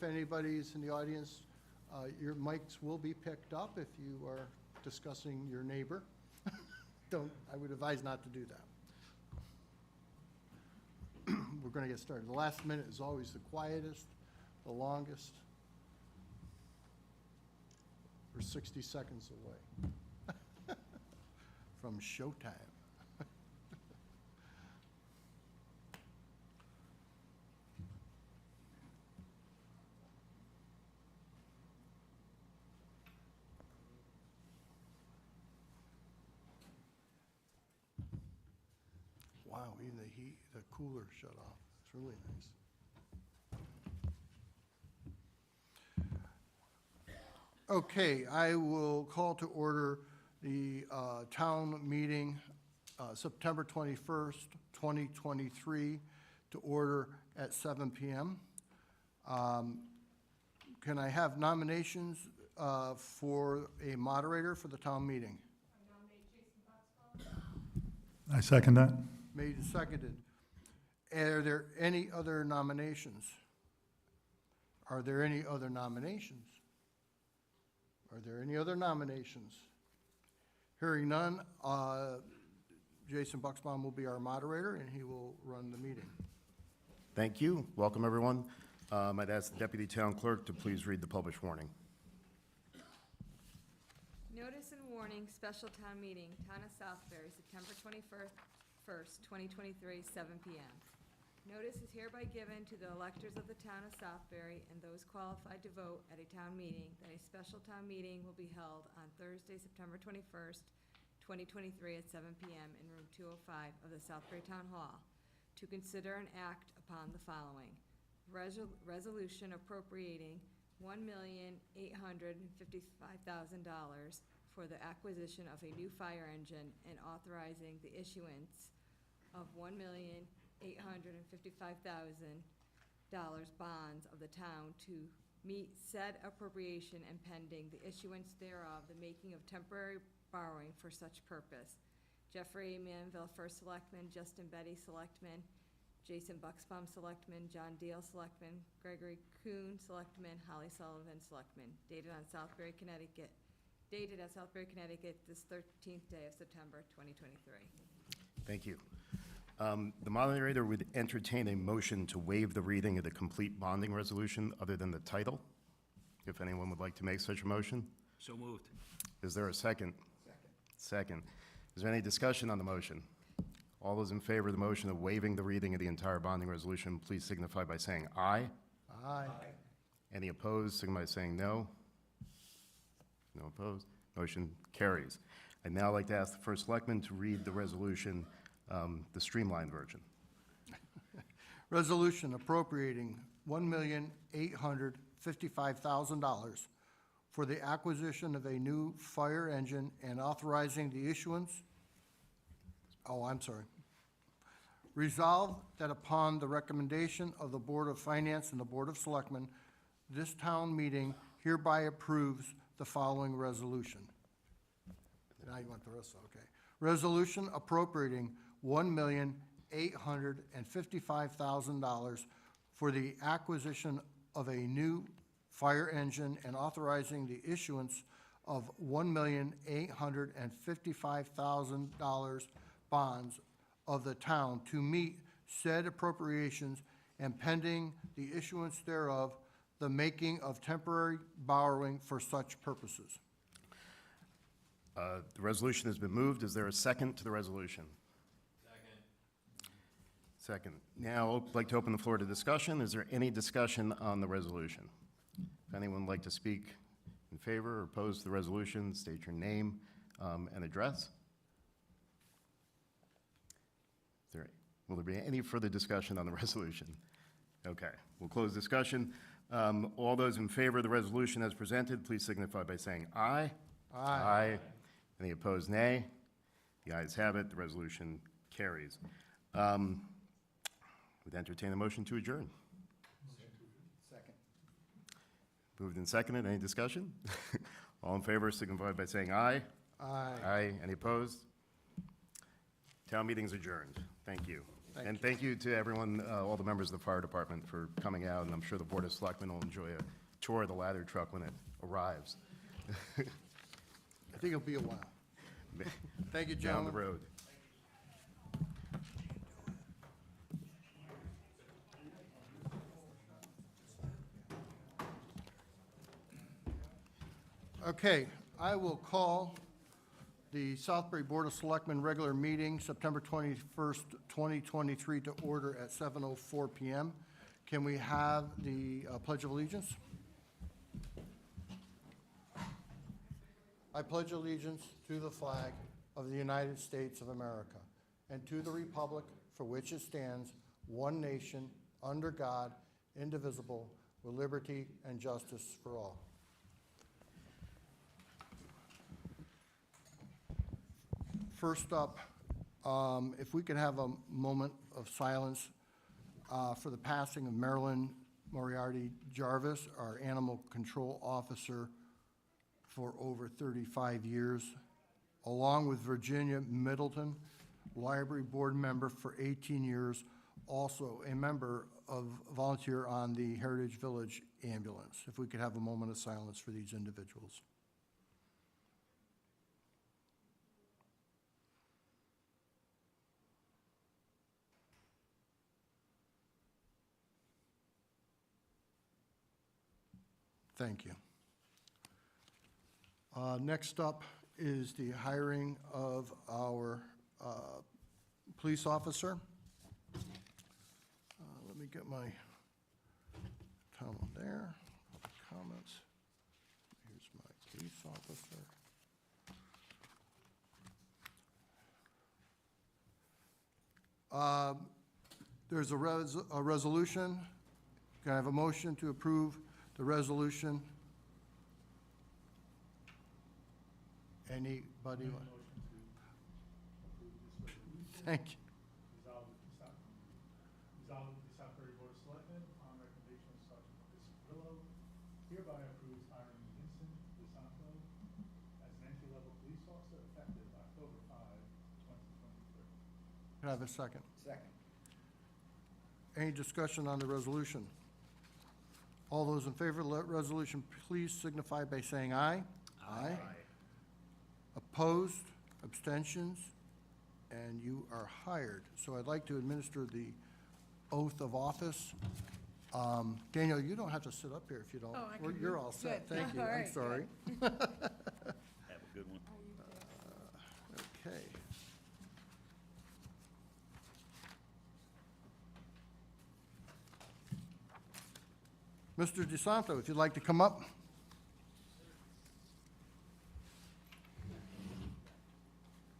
if anybody's in the audience, your mics will be picked up if you are discussing your neighbor. I would advise not to do that. We're going to get started. The last minute is always the quietest, the longest. We're 60 seconds away from showtime. Wow, even the cooler shut off. It's really nice. Okay, I will call to order the town meeting, September 21st, 2023, to order at 7 p.m. Can I have nominations for a moderator for the town meeting? I nominate Jason Boxbaum. I second that. Made and seconded. Are there any other nominations? Are there any other nominations? Are there any other nominations? Hearing none, Jason Buxbaum will be our moderator, and he will run the meeting. Thank you. Welcome, everyone. I'd ask the Deputy Town Clerk to please read the published warning. Notice and warning, special town meeting, Town of Southbury, September 21st, 2023, 7 p.m. Notice is hereby given to the electors of the Town of Southbury and those qualified to vote at a town meeting that a special town meeting will be held on Thursday, September 21st, 2023 at 7 p.m. in room 205 of the Southbury Town Hall to consider and act upon the following. Resolution appropriating $1,855,000 for the acquisition of a new fire engine and authorizing the issuance of $1,855,000 bonds of the town to meet said appropriation and pending the issuance thereof, the making of temporary borrowing for such purpose. Jeffrey Manville, First Selectman, Justin Betty, Selectman, Jason Buxbaum, Selectman, John Deal, Selectman, Gregory Kuhn, Selectman, Holly Sullivan, Selectman, dated at Southbury, Connecticut, this 13th day of September, 2023. Thank you. The moderator would entertain a motion to waive the reading of the complete bonding resolution other than the title. If anyone would like to make such a motion. So moved. Is there a second? Second. Is there any discussion on the motion? All those in favor of the motion of waiving the reading of the entire bonding resolution, please signify by saying aye. Aye. Any opposed, signify by saying no. No opposed. Motion carries. I'd now like to ask the First Selectman to read the resolution, the streamlined version. Resolution appropriating $1,855,000 for the acquisition of a new fire engine and authorizing the issuance. Resolved that upon the recommendation of the Board of Finance and the Board of Selectmen, this town meeting hereby approves the following resolution. Now you want the rest, okay. Resolution appropriating $1,855,000 for the acquisition of a new fire engine and authorizing the issuance of $1,855,000 bonds of the town to meet said appropriations and pending the issuance thereof, the making of temporary borrowing for such purposes. The resolution has been moved. Is there a second to the resolution? Second. Now, I'd like to open the floor to discussion. Is there any discussion on the resolution? If anyone would like to speak in favor or opposed to the resolution, state your name and address. Will there be any further discussion on the resolution? Okay, we'll close discussion. All those in favor of the resolution as presented, please signify by saying aye. Aye. Any opposed, nay? The ayes have it. The resolution carries. Would entertain a motion to adjourn. Second. Moved and seconded. Any discussion? All in favor signify by saying aye. Aye. Aye. Any opposed? Town meeting's adjourned. Thank you. And thank you to everyone, all the members of the fire department for coming out, and I'm sure the Board of Selectmen will enjoy a tour of the ladder truck when it arrives I think it'll be a while. Thank you, down the gentlemen. road. Okay, I will call the Southbury Board of Selectmen regular meeting, September 21st, 2023, to order at 7:04 PM. Can we have the Pledge of Allegiance? I pledge allegiance to the flag of the United States of America and to the republic for which it stands, one nation, under God, indivisible, with liberty and justice for all. First up, if we could have a moment of silence for the passing of Marilyn Moriarty Jarvis, our animal control officer for over 35 years, along with Virginia Middleton, library board member for 18 years, also a member of volunteer on the Heritage Village ambulance. If we could have a moment of silence for these individuals. Thank you. Next up is the hiring of our police officer. Let me get my comment there. Comments. Here's my police officer. There's a resolution. Can I have a motion to approve the resolution? Anybody? Thank you. Resolved the Southbury Board of Selectmen, on recommendation of Sergeant Chris Grillo, hereby approves hiring Vincent DeSanto as an entry-level police officer effective October 5, 2023. Can I have a second? Second. Any discussion on the resolution? All those in favor of the resolution, please signify by saying aye. Aye. Opposed, abstentions, and you are hired. So I'd like to administer the oath of office. Daniel, you don't have to sit up here if you don't. Oh, I can You're do- all set, good. thank you, All I'm right, sorry. Have a good one. Okay. Mr. DeSanto, if you'd like to come up.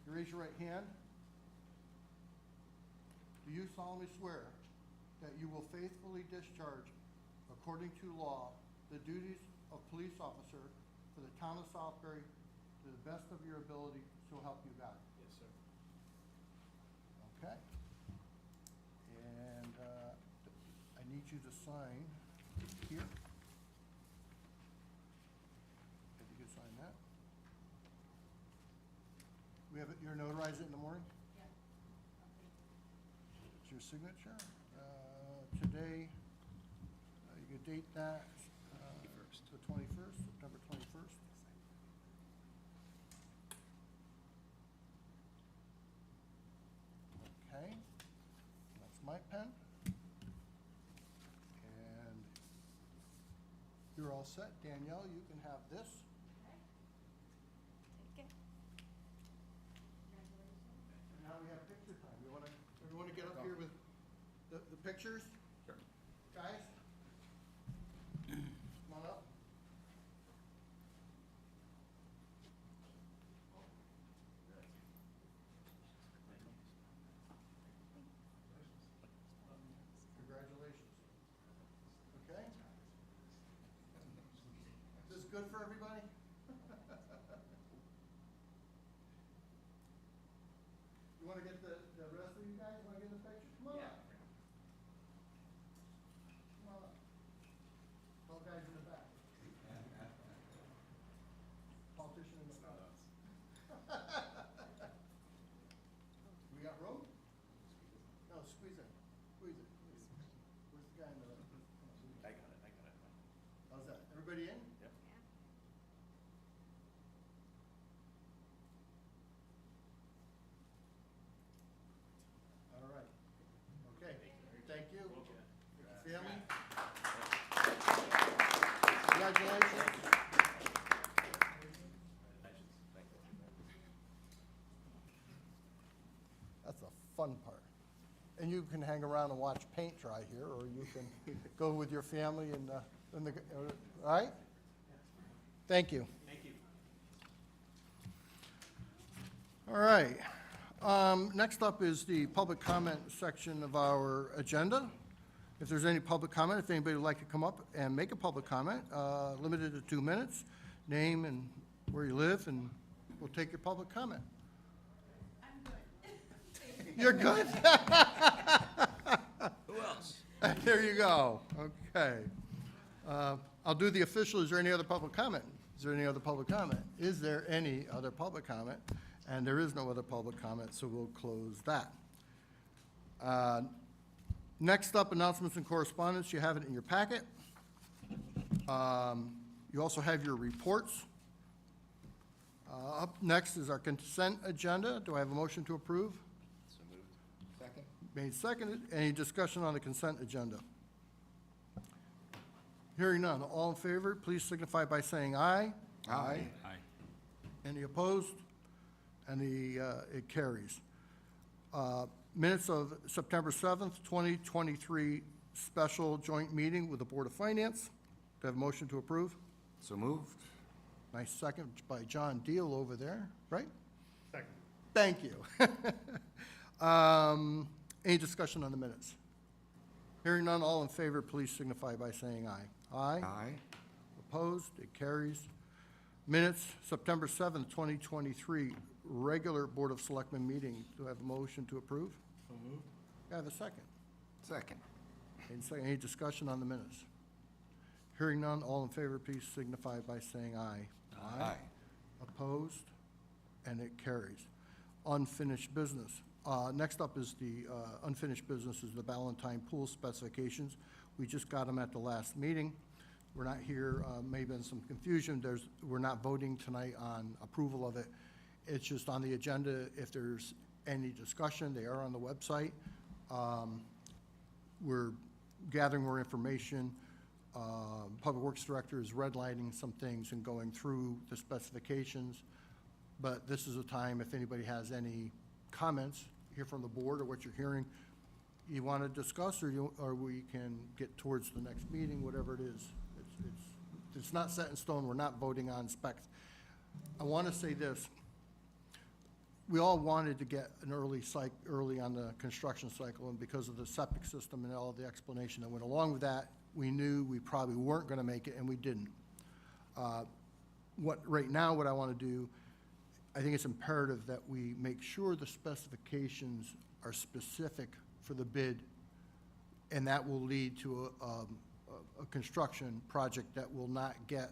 You raise your right hand. Do you solemnly swear that you will faithfully discharge, according to law, the duties of police officer for the town of Southbury to the best of your ability, so help you God? Yes, sir. Okay. And I need you to sign here. If you could sign that. We have it, you're notarized it in the morning? Yeah. It's your signature. Today, you could date that, the 21st, September 21st. Okay, that's my pen. And you're all set. Danielle, you can have this. Take it. And now we have picture time. Everyone to get up here with the pictures? Sure. Guys? Come on up. Congratulations. Okay? Is this good for everybody? You want to get the rest of you guys, want to get in the picture? Come on up. Come on up. Tall guys in the back. Politician in the front. We got room? No, squeeze everybody in? All right. Okay, thank you. Family? Congratulations. That's a fun part. And you can hang around and watch paint dry here, or you can go with your family and, all right? Thank you. Thank you. All right. Next up is the public comment section of our agenda. If there's any public comment, if anybody would like to come up and make a public comment, limited to 2 minutes, name and where you live, and we'll take your public comment. I'm good. You're good? Who else? There you go. Okay. I'll do the official. Is there any other public comment? Is there any other public comment? Is there any other public comment? And there is no other public comment, so we'll close that. Next up, announcements and correspondence. You have it in your packet. You also have your reports. Up next is our consent agenda. Do I have a motion to approve? So moved. Second? Made seconded. Any discussion on the consent agenda? Hearing none. All in favor, please signify by saying aye. Aye. Any opposed? It carries. Minutes of September 7th, 2023, special joint meeting with the Board of Finance. Do I have a motion to approve? So moved. Nice second by John Deal over there, right? Second. Thank you. Any discussion on the minutes? Hearing none, all in favor, please signify by saying aye. Aye. Aye. Opposed? It carries. Minutes, September 7th, 2023, regular Board of Selectmen meeting. Do I have a motion to approve? So moved. Do I have a second? Second. Any discussion on the minutes? Hearing none, all in favor, please signify by saying aye. Aye. Opposed? And it carries. Unfinished business. Next up is the unfinished business is the Ballantine Pool specifications. We just got them at the last meeting. We're not here, may have been some confusion. We're not voting tonight on approval of it. It's just on the agenda. If there's any discussion, they are on the website. We're gathering more information. Public Works Director is redlining some things and going through the specifications. But this is a time, if anybody has any comments here from the board or what you're hearing, you want to discuss, or we can get towards the next meeting, whatever it is. It's not set in stone. We're not voting on specs. I want to say this. We all wanted to get an early on the construction cycle, and because of the septic system and all the explanation that went along with that, we knew we probably weren't going to make it, and we didn't. Right now, what I want to do, I think it's imperative that we make sure the specifications are specific for the bid, and that will lead to a construction project that will not get,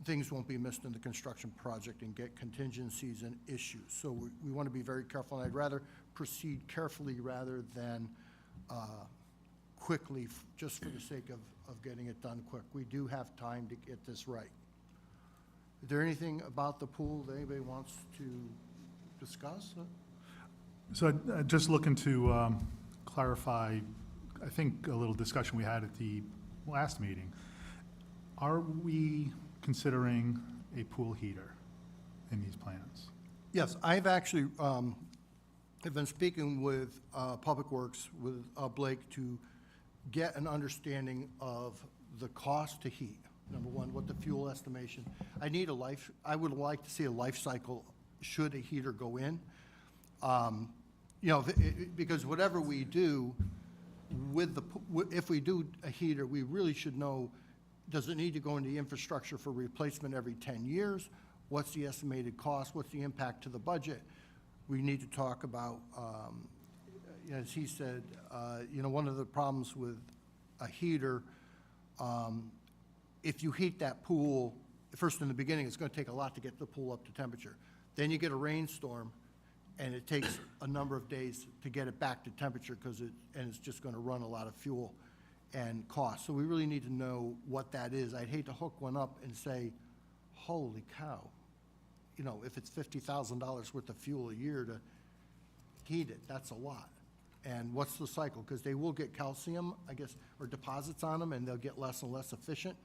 things won't be missed in the construction project and get contingencies and issues. So we want to be very careful, and I'd rather proceed carefully rather than quickly, just for the sake of getting it done quick. We do have time to get this right. Is there anything about the pool that anybody wants to discuss? So just looking to clarify, I think a little discussion we had at the last meeting. Are we considering a pool heater in these plans? Yes, I've actually have been speaking with Public Works, with Blake, to get an understanding of the cost to heat. Number one, what the fuel estimation. I would like to see a life cycle should a heater go in. Because whatever we do with if we do a heater, we really should know, does it need to go into the infrastructure for replacement every 10 years? What's the estimated cost? What's the impact to the budget? We need to talk about, as he said, one of the problems with a heater, if you heat that pool, first in the beginning, it's going to take a lot to get the pool up to temperature. Then you get a rainstorm, and it takes a number of days to get it back to temperature and it's just going to run a lot of fuel. and cost. So we really need to know what that is. I'd hate to hook one up and say, holy cow, you know, if it's $50,000 worth of fuel a year to heat it, that's a lot. And what's the cycle? Because they will get calcium, I guess, or deposits on them, and they'll get less and less efficient.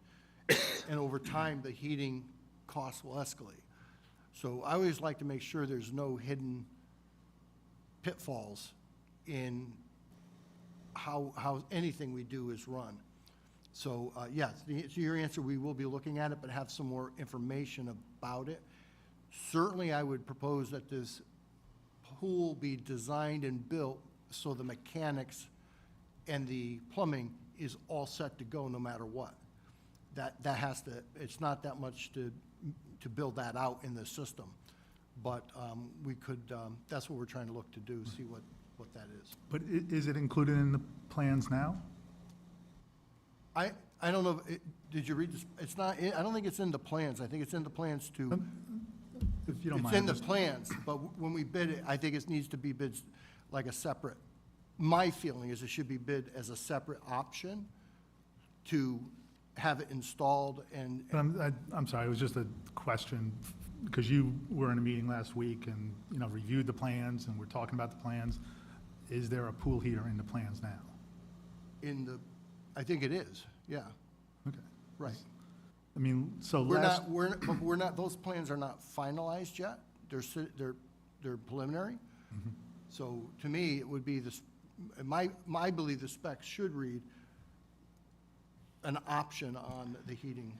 And over time, the heating costs will escalate. So I always like to make sure there's no hidden pitfalls in how anything we do is run. So, yes, to your answer, we will be looking at it, but have some more information about it. Certainly, I would propose that this pool be designed and built so the mechanics and the plumbing is all set to go no matter what. That has to, it's not that much to build that out in the system. But we could, that's what we're trying to look to do, see what that is. But is it included in the plans now? I don't know, did you read this? It's not, I don't think it's in the plans. I think it's in the plans to, If you don't it's mind. in the just- plans, but when we bid it, I think it needs to be bid like a separate, my feeling is it should be bid as a separate option to have it installed and, But I'm sorry, it was just a question, because you were in a meeting last week and, you know, reviewed the plans, and we're talking about the plans. Is there a pool heater in the plans now? in the, I think it is, yeah, Okay. right. I mean, so We're last, not, but we're not, those plans are not finalized yet. They're preliminary. Mm-hmm. So to me, it would be this, I believe the specs should read an option on the heating.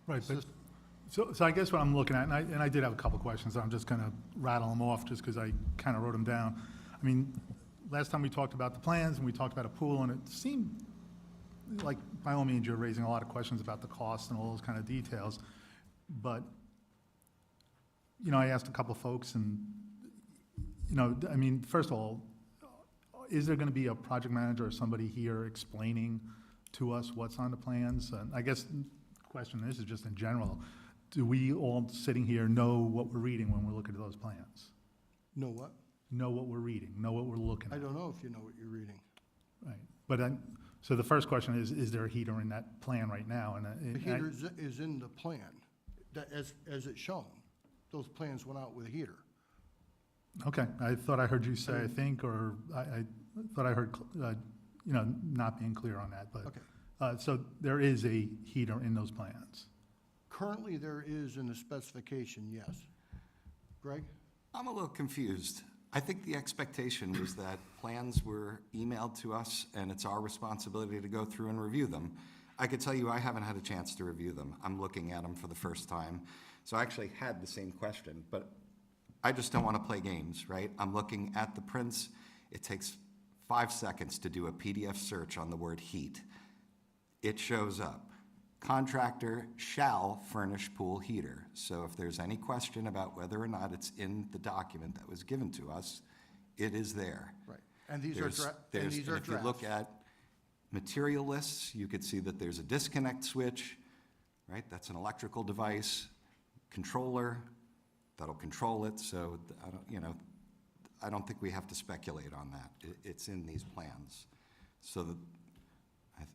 right, but, system. so I guess what I'm looking at, and I did have a couple questions, I'm just gonna rattle them off, just because I kind of wrote them down. I mean, last time we talked about the plans, and we talked about a pool, and it seemed like, by all means, you're raising a lot of questions about the cost and all those kind of details. But, you know, I asked a couple of folks, and, you know, I mean, first of all, is there gonna be a project manager or somebody here explaining to us what's on the plans? And I guess the question, this is just in general, do we all sitting here know what we're reading when we're looking at those plans? Know what? Know what we're reading, know what we're looking I at? don't know if you know what you're reading. Right, but so the first question is there a heater in that plan right now? And The heater is in the plan, that, as it's shown. Those plans went out with a heater. Okay, I thought I heard you say, I think, or I thought I heard, you know, not being clear on that, but. Okay. So there is a heater in those plans? Currently, there is in the specification, yes. Greg? I'm a little confused. I think the expectation was that plans were emailed to us, and it's our responsibility to go through and review them. I could tell you I haven't had a chance to review them. I'm looking at them for the first time. So I actually had the same question, but I just don't want to play games, right? I'm looking at the prints. It takes 5 seconds to do a PDF search on the word heat. It shows up. Contractor shall furnish pool heater. So if there's any question about whether or not it's in the document that was given to us, it is there. Right. And these are There's- these are and if you look drafts. at material lists, you could see that there's a disconnect switch, right? That's an electrical device, controller, that'll control it. So I don't, you know, I don't think we have to speculate on that. It's in these plans. So that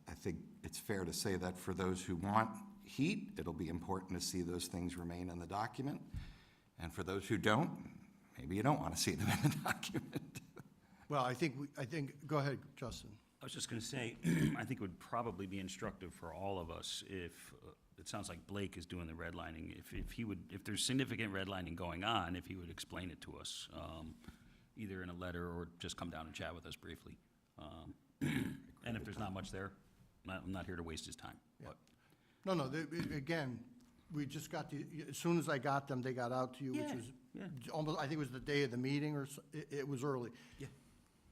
I think it's fair to say that for those who want heat, it'll be important to see those things remain in the document. And for those who don't, maybe you don't want to see them in the document. Well, I think, go ahead, Justin. I was just going to say, I think it would probably be instructive for all of us if, it sounds like Blake is doing the redlining, if he would, if there's significant redlining going on, if he would explain it to us, either in a letter or just come down and chat with us briefly. And if there's not much there, I'm not here to waste his time. But No, again, we just got as soon as I got them, they got out to you, which Yeah, was yeah. almost, I think it was the day of the meeting, or it was early. Yeah.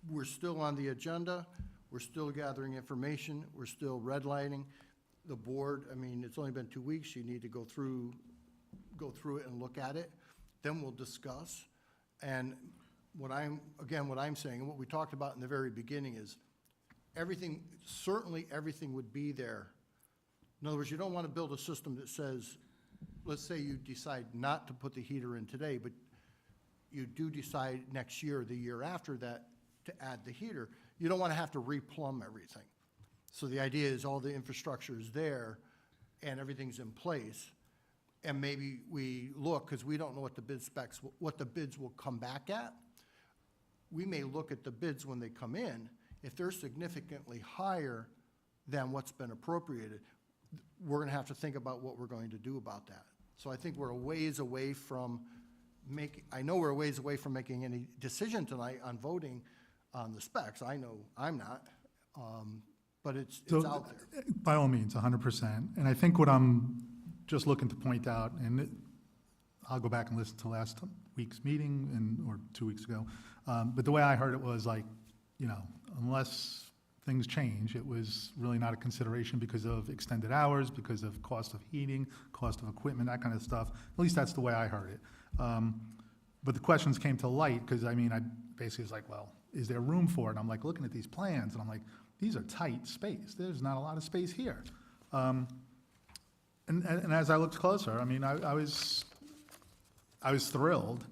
We're still on the agenda, we're still gathering information, we're still redlining. The board, I mean, it's only been 2 weeks, you need to go through it and look at it, then we'll discuss. And what I'm saying, and what we talked about in the very beginning is, everything, certainly everything would be there. In other words, you don't want to build a system that says, let's say you decide not to put the heater in today, but you do decide next year or the year after that to add the heater. You don't want to have to replumb everything. So the idea is all the infrastructure is there and everything's in place. And maybe we look, because we don't know what the bid specs, what the bids will come back at. We may look at the bids when they come in. If they're significantly higher than what's been appropriated, we're gonna have to think about what we're going to do about that. So I think we're a ways away from I know we're a ways away from making any decision tonight on voting on the specs. I know I'm not, but it's So, out there. by all means, 100%. And I think what I'm just looking to point out, I'll go back and listen to last week's meeting or 2 weeks ago, but the way I heard it was like, unless things change, it was really not a consideration because of extended hours, because of cost of heating, cost of equipment, that kind of stuff. At least that's the way I heard it. But the questions came to light because, I basically was like, well, is there room for it? And I'm like looking at these plans and I'm like, these are tight space. There's not a lot of space here. And as I looked closer, I was thrilled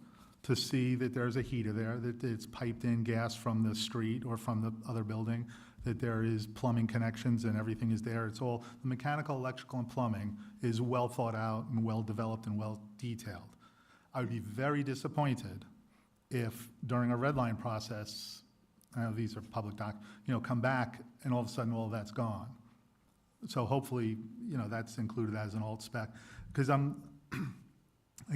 to see that there's a heater there, that it's piped in gas from the street or from the other building, that there is plumbing connections and everything is there. It's all, the mechanical, electrical, and plumbing is well thought out and well developed and well detailed. I would be very disappointed if during a red line process, I know these are public come back and all of a sudden all of that's gone. So hopefully, that's included as an alt spec. Because I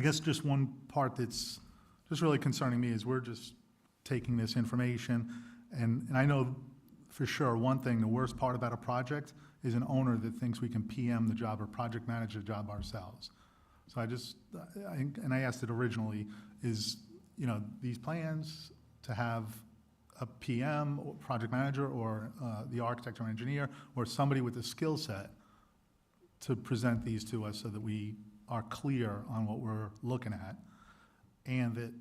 guess just one part that's just really concerning me is we're just taking this information, and I know for sure one thing, the worst part about a project is an owner that thinks we can PM the job or project manage the job ourselves. So I asked it originally, is, these plans to have a PM or project manager or the architect or engineer or somebody with the skill set to present these to us so that we are clear on what we're looking at and that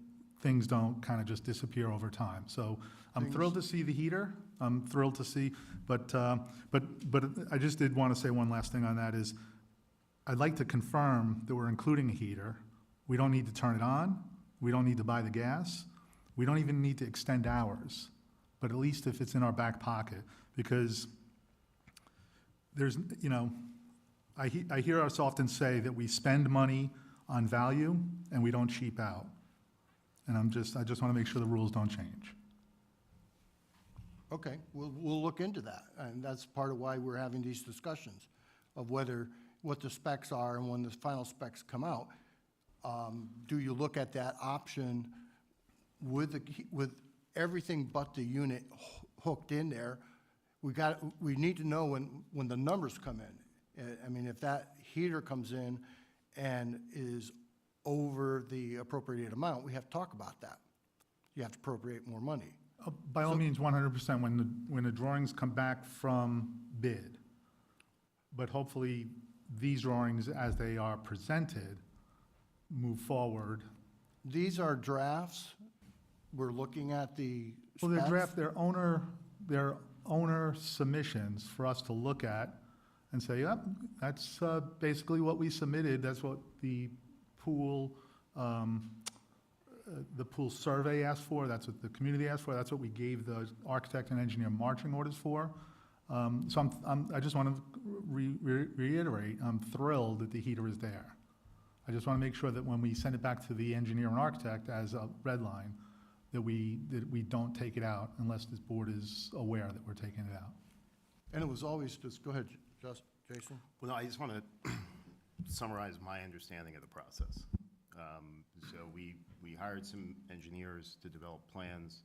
things don't kind of just disappear over time. So I'm thrilled to see the heater. I'm thrilled to see, but I just did want to say one last thing on that is I'd like to confirm that we're including a heater. We don't need to turn it on. We don't need to buy the gas. We don't even need to extend hours, but at least if it's in our back pocket, because there's, I hear us often say that we spend money on value and we don't cheap out. And I just want to make sure the rules don't change. Okay, we'll look into that, and that's part of why we're having these discussions of what the specs are and when the final specs come out. Do you look at that option with everything but the unit hooked in there? We need to know when the numbers come in. If that heater comes in and is over the appropriated amount, we have to talk about that. You have to appropriate more money. By all means, 100% when the drawings come back from bid. But hopefully, these drawings, as they are presented, move forward. These are drafts. We're looking at the Well, they're specs. draft, they're owner submissions for us to look at and say, yep, that's basically what we submitted. That's what the pool survey asked for. That's what the community asked for. That's what we gave the architect and engineer marching orders for. So I just want to reiterate, I'm thrilled that the heater is there. I just want to make sure that when we send it back to the engineer and architect as a red line, that we don't take it out unless this board is aware that we're taking it out. And it was always just, go ahead, Jason. Well, no, I just want to summarize my understanding of the process. So we hired some engineers to develop plans.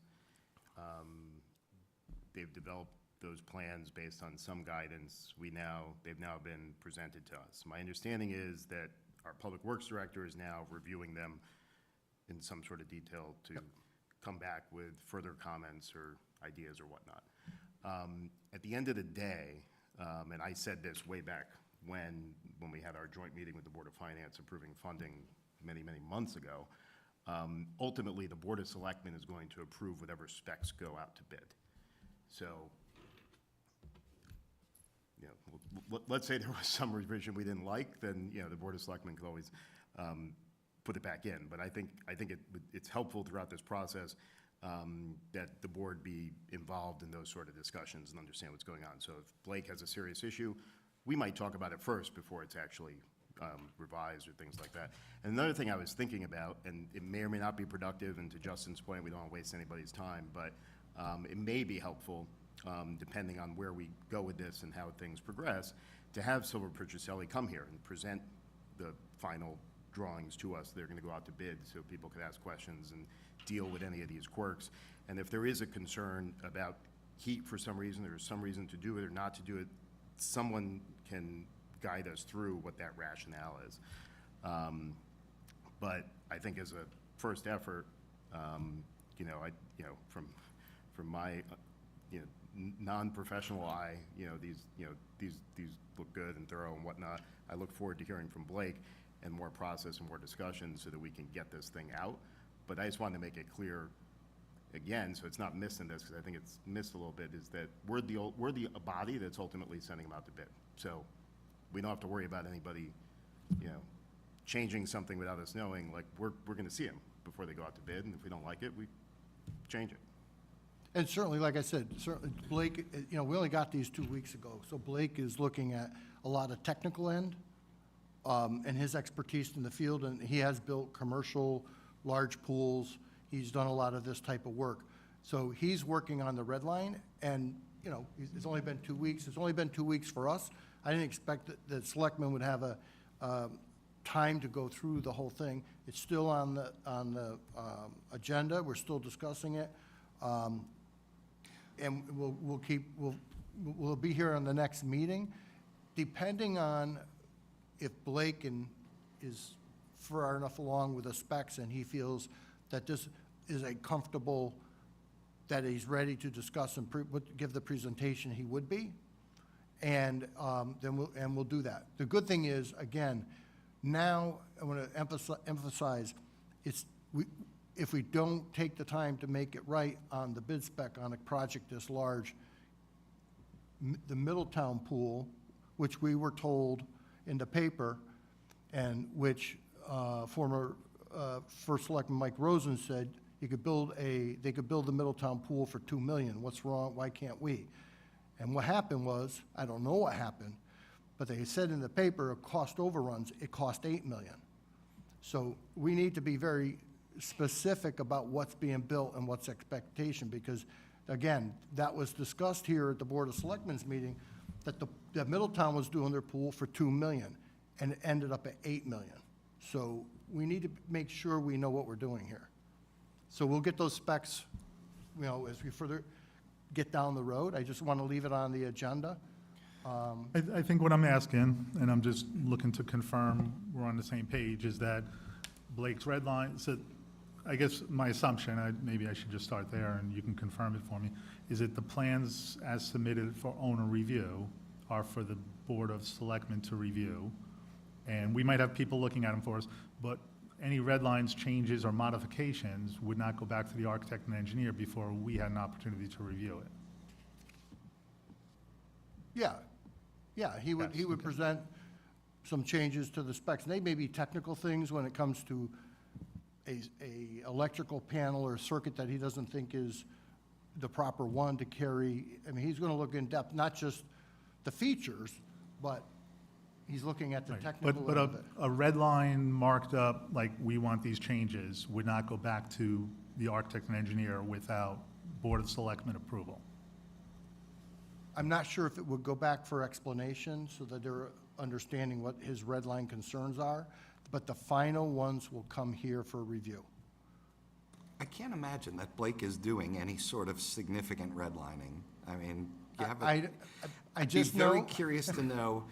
They've developed those plans based on some guidance. They've now been presented to us. My understanding is that our Public Works Director is now reviewing them in some sort of detail to come back with further comments or ideas or whatnot. At the end of the day, and I said this way back when we had our joint meeting with the Board of Finance approving funding many, many months ago, ultimately the Board of Selectmen is going to approve whatever specs go out to bid. So, let's say there was some revision we didn't like, then the Board of Selectmen could always put it back in. But I think it's helpful throughout this process that the board be involved in those sort of discussions and understand what's going on. So if Blake has a serious issue, we might talk about it first before it's actually revised or things like that. And another thing I was thinking about, and it may or may not be productive, and to Justin's point, we don't want to waste anybody's time, but it may be helpful, depending on where we go with this and how things progress, to have Silver Petrocelli come here and present the final drawings to us. They're going to go out to bid so people can ask questions and deal with any of these quirks. And if there is a concern about heat for some reason, there's some reason to do it or not to do it, someone can guide us through what that rationale is. But I think as a first effort, from my, non-professional eye, these look good and thorough and whatnot. I look forward to hearing from Blake and more process and more discussion so that we can get this thing out. But I just wanted to make it clear, again, so it's not missed in this, because I think it's missed a little bit, is that we're the body that's ultimately sending them out to bid. So we don't have to worry about anybody, changing something without us knowing. Like, we're going to see them before they go out to bid, and if we don't like it, we change it. And certainly, like I said, certainly Blake, we only got these 2 weeks ago, so Blake is looking at a lot of technical end, and his expertise in the field, and he has built commercial, large pools. He's done a lot of this type of work. So he's working on the red line, and, it's only been 2 weeks. It's only been 2 weeks for us. I didn't expect that Selectmen would have a time to go through the whole thing. It's still on the agenda. We're still discussing it. And we'll be here on the next meeting, depending on if Blake is far enough along with the specs and he feels that this is a comfortable, that he's ready to discuss and give the presentation, he would be. And then we'll do that. The good thing is, again, now I want to emphasize, if we don't take the time to make it right on the bid spec on a project this large, the Middletown pool, which we were told in the paper, and which former First Selectman Mike Rosen said they could build the Middletown pool for $2 million. What's wrong? Why can't we? And what happened was, I don't know what happened, but they said in the paper, it cost overruns, it cost $8 million. So we need to be very specific about what's being built and what's expectation, because, again, that was discussed here at the Board of Selectmen's meeting, that Middletown was doing their pool for $2 million, and it ended up at $8 million. So we need to make sure we know what we're doing here. So we'll get those specs, as we further get down the road. I just want to leave it on the agenda. I think what I'm asking, and I'm just looking to confirm we're on the same page, is that Blake's red line, so I guess my assumption, maybe I should just start there and you can confirm it for me, is that the plans as submitted for owner review are for the Board of Selectmen to review. And we might have people looking at them for us, but any red lines, changes, or modifications would not go back to the architect and engineer before we had an opportunity to review it. Yeah, he would Yes, okay. present some changes to the specs. And they may be technical things when it comes to a electrical panel or circuit that he doesn't think is the proper one to carry. I mean, he's gonna look in depth, not just the features, but he's looking at the Right. technical But end of it. a red line marked up, like, we want these changes, would not go back to the architect and engineer without Board of Selectmen approval. I'm not sure if it would go back for explanation so that they're understanding what his red line concerns are, but the final ones will come here for review. I can't imagine that Blake is doing any sort of significant redlining. I mean, you have a. I I'd just be very know, curious to know,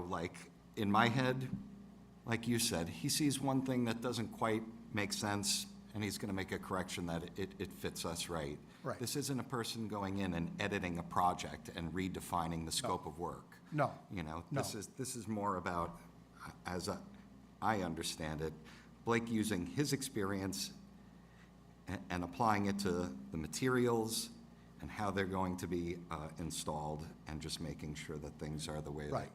like, in my head, like you said, he sees one thing that doesn't quite make sense, and he's gonna make a correction that it fits us right. Right. This isn't a person going in and editing a project and redefining the scope of work. no, No. No. This is more about, as I understand it, Blake using his experience and applying it to the materials and how they're going to be installed, and just making sure that things are the way right,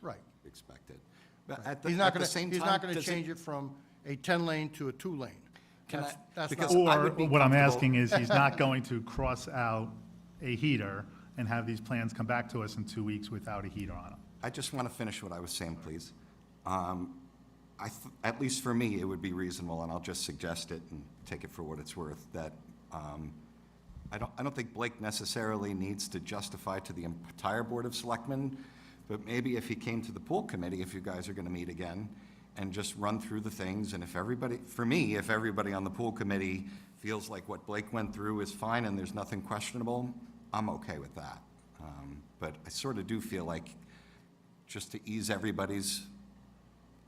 right. they expected. But at He's not the gonna, same he's time, not gonna does change it from a 10-lane to a 2-lane. Can That's- I- that's because not- I Or would be what I'm comfortable- asking is, he's not going to cross out a heater and have these plans come back to us in 2 weeks without a heater on them. I just want to finish what I was saying, please. At least for me, it would be reasonable, and I'll just suggest it and take it for what it's worth, that I don't think Blake necessarily needs to justify to the entire Board of Selectmen, but maybe if he came to the pool committee, if you guys are going to meet again, and just run through the things, and if everybody, for me, if everybody on the pool committee feels like what Blake went through is fine and there's nothing questionable, I'm okay with that. But I sort of do feel like, just to ease everybody's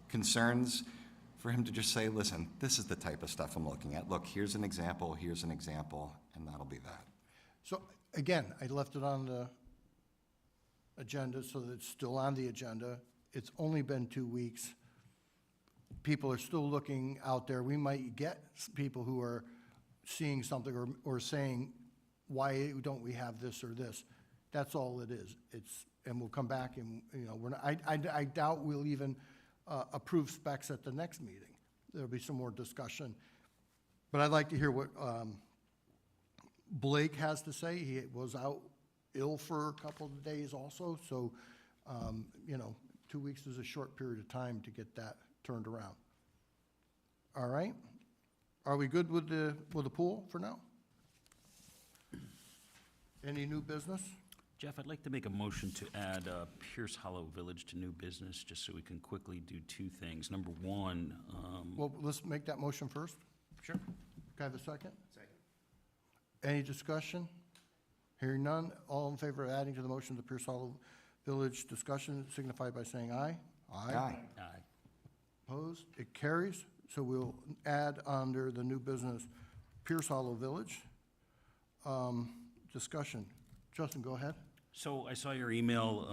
concerns, for him to just say, listen, this is the type of stuff I'm looking at. Look, here's an example, and that'll be that. So, again, I left it on the agenda so that it's still on the agenda. It's only been 2 weeks. People are still looking out there. We might get people who are seeing something or saying, why don't we have this or this? That's all it is. And we'll come back and, we're not, I doubt we'll even approve specs at the next meeting. There'll be some more discussion. But I'd like to hear what Blake has to say. He was out ill for a couple of days also, so, 2 weeks is a short period of time to get that turned around. All right? Are we good with the pool for now? Any new business? Jeff, I'd like to make a motion to add Pierce Hollow Village to new business, just so we can quickly do two things. Number one, Well, let's make that motion first. sure. Can I have a second? Second. Any discussion? Hearing none, all in favor of adding to the motion the Pierce Hollow Village discussion signify by saying aye. Aye. Aye. Opposed? It carries. So we'll add under the new business Pierce Hollow Village. Discussion. Justin, go ahead. So I saw your email,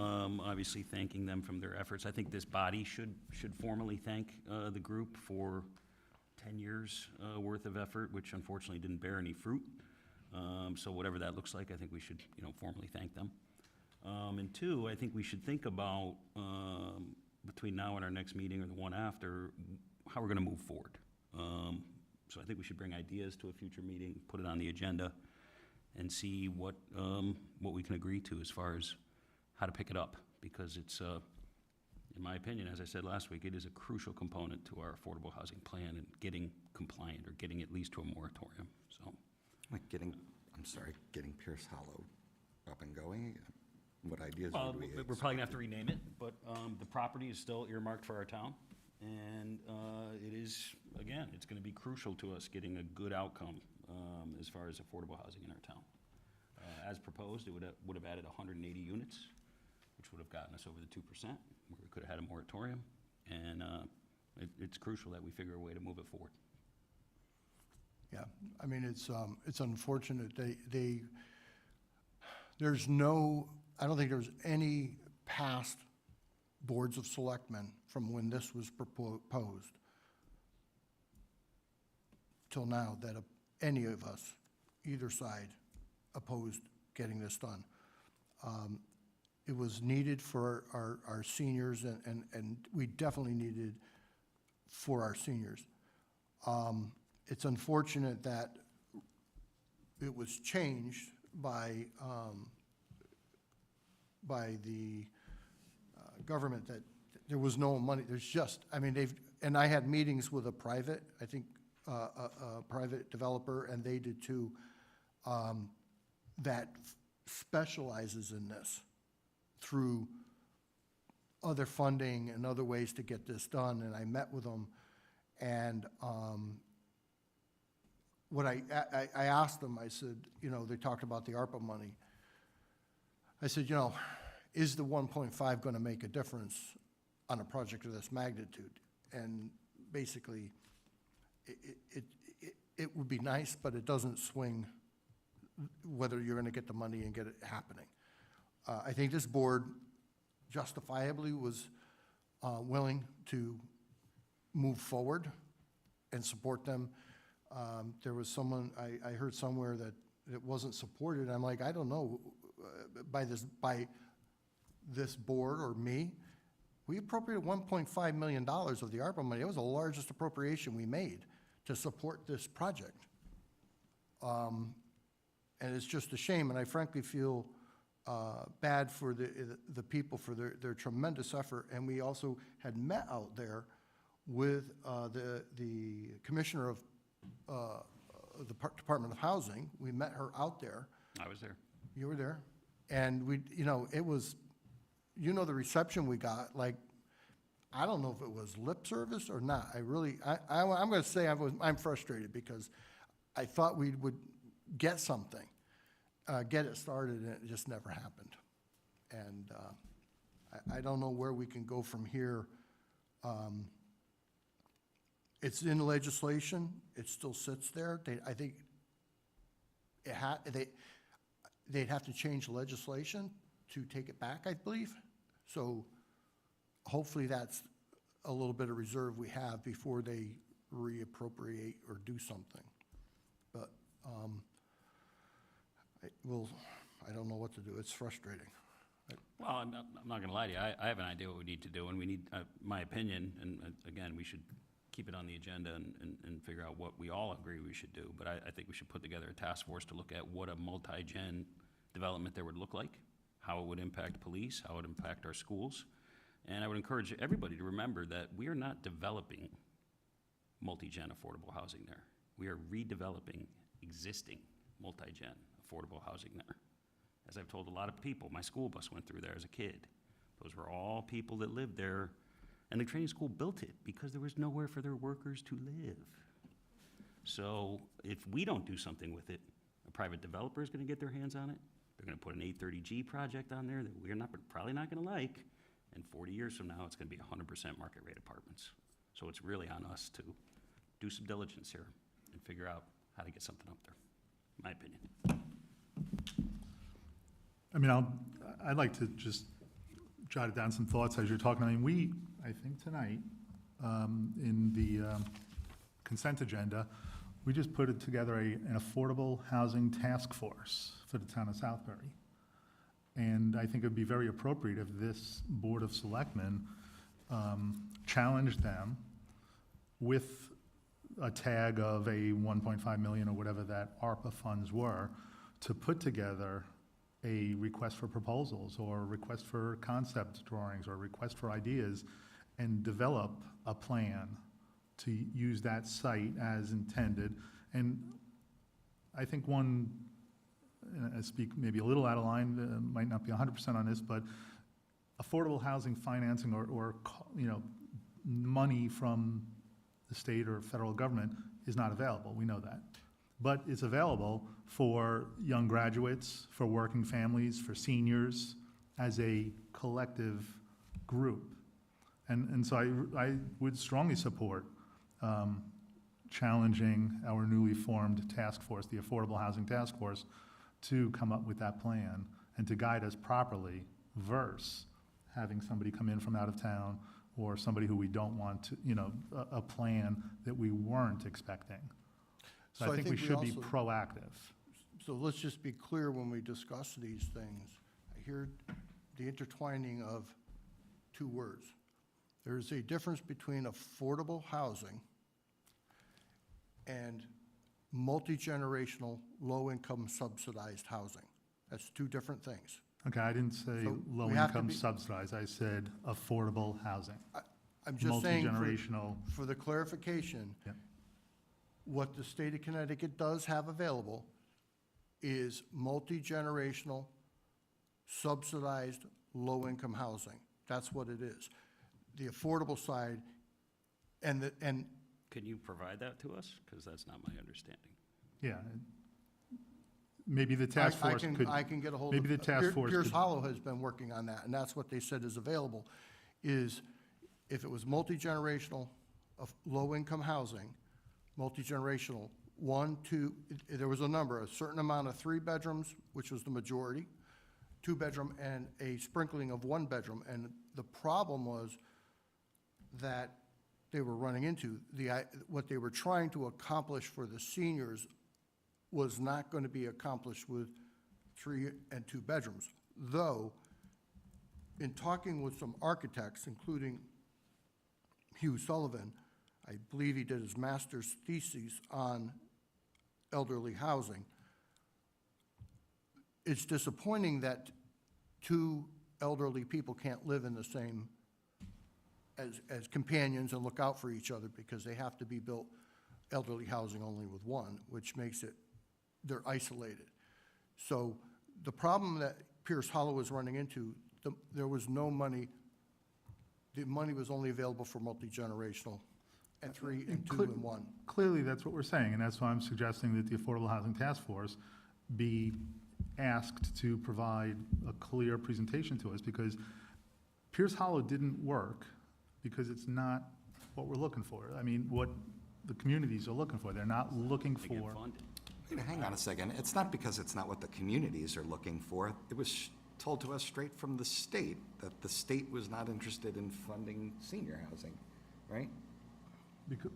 obviously thanking them from their efforts. I think this body should formally thank the group for 10 years' worth of effort, which unfortunately didn't bear any fruit. So whatever that looks like, I think we should, formally thank them. And two, I think we should think about, between now and our next meeting or the one after, how we're going to move forward. So I think we should bring ideas to a future meeting, put it on the agenda, and see what we can agree to as far as how to pick it up. Because it's, in my opinion, as I said last week, it is a crucial component to our affordable housing plan and getting compliant or getting at least to a moratorium, so. Like getting Pierce Hollow up and going? What ideas Well, would we? we're probably gonna have to rename it, but the property is still earmarked for our town. And it is, again, it's gonna be crucial to us getting a good outcome as far as affordable housing in our town. As proposed, it would have added 180 units, which would have gotten us over the 2%. We could have had a moratorium, and it's crucial that we figure a way to move it forward. Yeah, I mean, it's unfortunate. I don't think there's any past boards of selectmen from when this was proposed till now that any of us, either side, opposed getting this done. It was needed for our seniors, and we definitely needed for our seniors. It's unfortunate that it was changed by the government, that there was no money. There's just, I mean, and I had meetings with a private developer, and they did too, that specializes in this through other funding and other ways to get this done. And I met with them, and what I asked them, I said, they talked about the ARPA money. I said, is the 1.5 going to make a difference on a project of this magnitude? And basically, it would be nice, but it doesn't swing whether you're going to get the money and get it happening. I think this board justifiably was willing to move forward and support them. There was someone, I heard somewhere that it wasn't supported. I'm like, I don't know, by this board or me. We appropriated $1.5 million of the ARPA money. It was the largest appropriation we made to support this project. And it's just a shame, and I frankly feel bad for the people for their tremendous effort. And we also had met out there with the Commissioner of the Department of Housing. We met her out there. I was there. You were there? And we, it was, the reception we got, like, I don't know if it was lip service or not. I'm going to say I'm frustrated because I thought we would get something, get it started, and it just never happened. And I don't know where we can go from here. It's in legislation. It still sits there. I think they'd have to change legislation to take it back, I believe. So hopefully that's a little bit of reserve we have before they reappropriate or do something. But I don't know what to do. It's frustrating. Well, I'm not gonna lie to you, I have an idea what we need to do, and we need, my opinion, and again, we should keep it on the agenda and figure out what we all agree we should do, but I think we should put together a task force to look at what a multi-gen development there would look like, how it would impact police, how it would impact our schools, and I would encourage everybody to remember that we are not developing multi-gen affordable housing there. We are redeveloping existing multi-gen affordable housing there. As I've told a lot of people, my school bus went through there as a kid. Those were all people that lived there, and the training school built it because there was nowhere for their workers to live. So if we don't do something with it, a private developer is gonna get their hands on it. They're gonna put an 830G project on there that we're probably not gonna like, and 40 years from now, it's gonna be 100% market rate apartments. So it's really on us to do some diligence here and figure out how to get something up there, my opinion. I mean, I'd like to just jot down some thoughts as you're talking. I mean, I think tonight, in the consent agenda, we just put it together an affordable housing task force for the town of Southbury. And I think it'd be very appropriate if this Board of Selectmen challenged them with a tag of a 1.5 million or whatever that ARPA funds were to put together a request for proposals or a request for concept drawings or a request for ideas and develop a plan to use that site as intended. And I think I speak maybe a little out of line, might not be 100% on this, but affordable housing financing or money from the state or federal government is not available. We know that. But it's available for young graduates, for working families, for seniors, as a collective group. And so I would strongly support challenging our newly formed task force, the Affordable Housing Task Force, to come up with that plan and to guide us properly versus having somebody come in from out of town or somebody who we don't want to, a plan that we weren't expecting. So I think we should be proactive. So let's just be clear when we discuss these things. I hear the intertwining of two words. There's a difference between affordable housing and multi-generational, low-income subsidized housing. That's two different things. Okay, I didn't say So we have to low-income be- subsidized, I said affordable housing. I'm just saying, Multi-generational. for the clarification, Yeah. what the state of Connecticut does have available is multi-generational, subsidized, low-income housing. That's what it is. The affordable side, and Can you provide that to us? Because that's not my understanding. Yeah. Maybe the task force could. I can get a hold of. Maybe the task force Pierce could. Hollow has been working on that, and that's what they said is available, is if it was multi-generational, of low-income housing, multi-generational, 1, 2, there was a number, a certain amount of 3 bedrooms, which was the majority, 2-bedroom, and a sprinkling of 1-bedroom. And the problem was that they were running into, what they were trying to accomplish for the seniors was not going to be accomplished with 3 and 2 bedrooms. Though, in talking with some architects, including Hugh Sullivan, I believe he did his master's thesis on elderly housing. It's disappointing that two elderly people can't live in the same, as companions and look out for each other, because they have to be built elderly housing only with one, which makes it, they're isolated. So the problem that Pierce Hollow was running into, there was no money, the money was only available for multi-generational and 3 and 2 and 1. Clearly, that's what we're saying, and that's why I'm suggesting that the Affordable Housing Task Force be asked to provide a clear presentation to us, because Pierce Hollow didn't work because it's not what we're looking for. I mean, what the communities are looking for. They're not looking They get for. funded. Hang on a second. It's not because it's not what the communities are looking for. It was told to us straight from the state that the state was not interested in funding senior housing, right?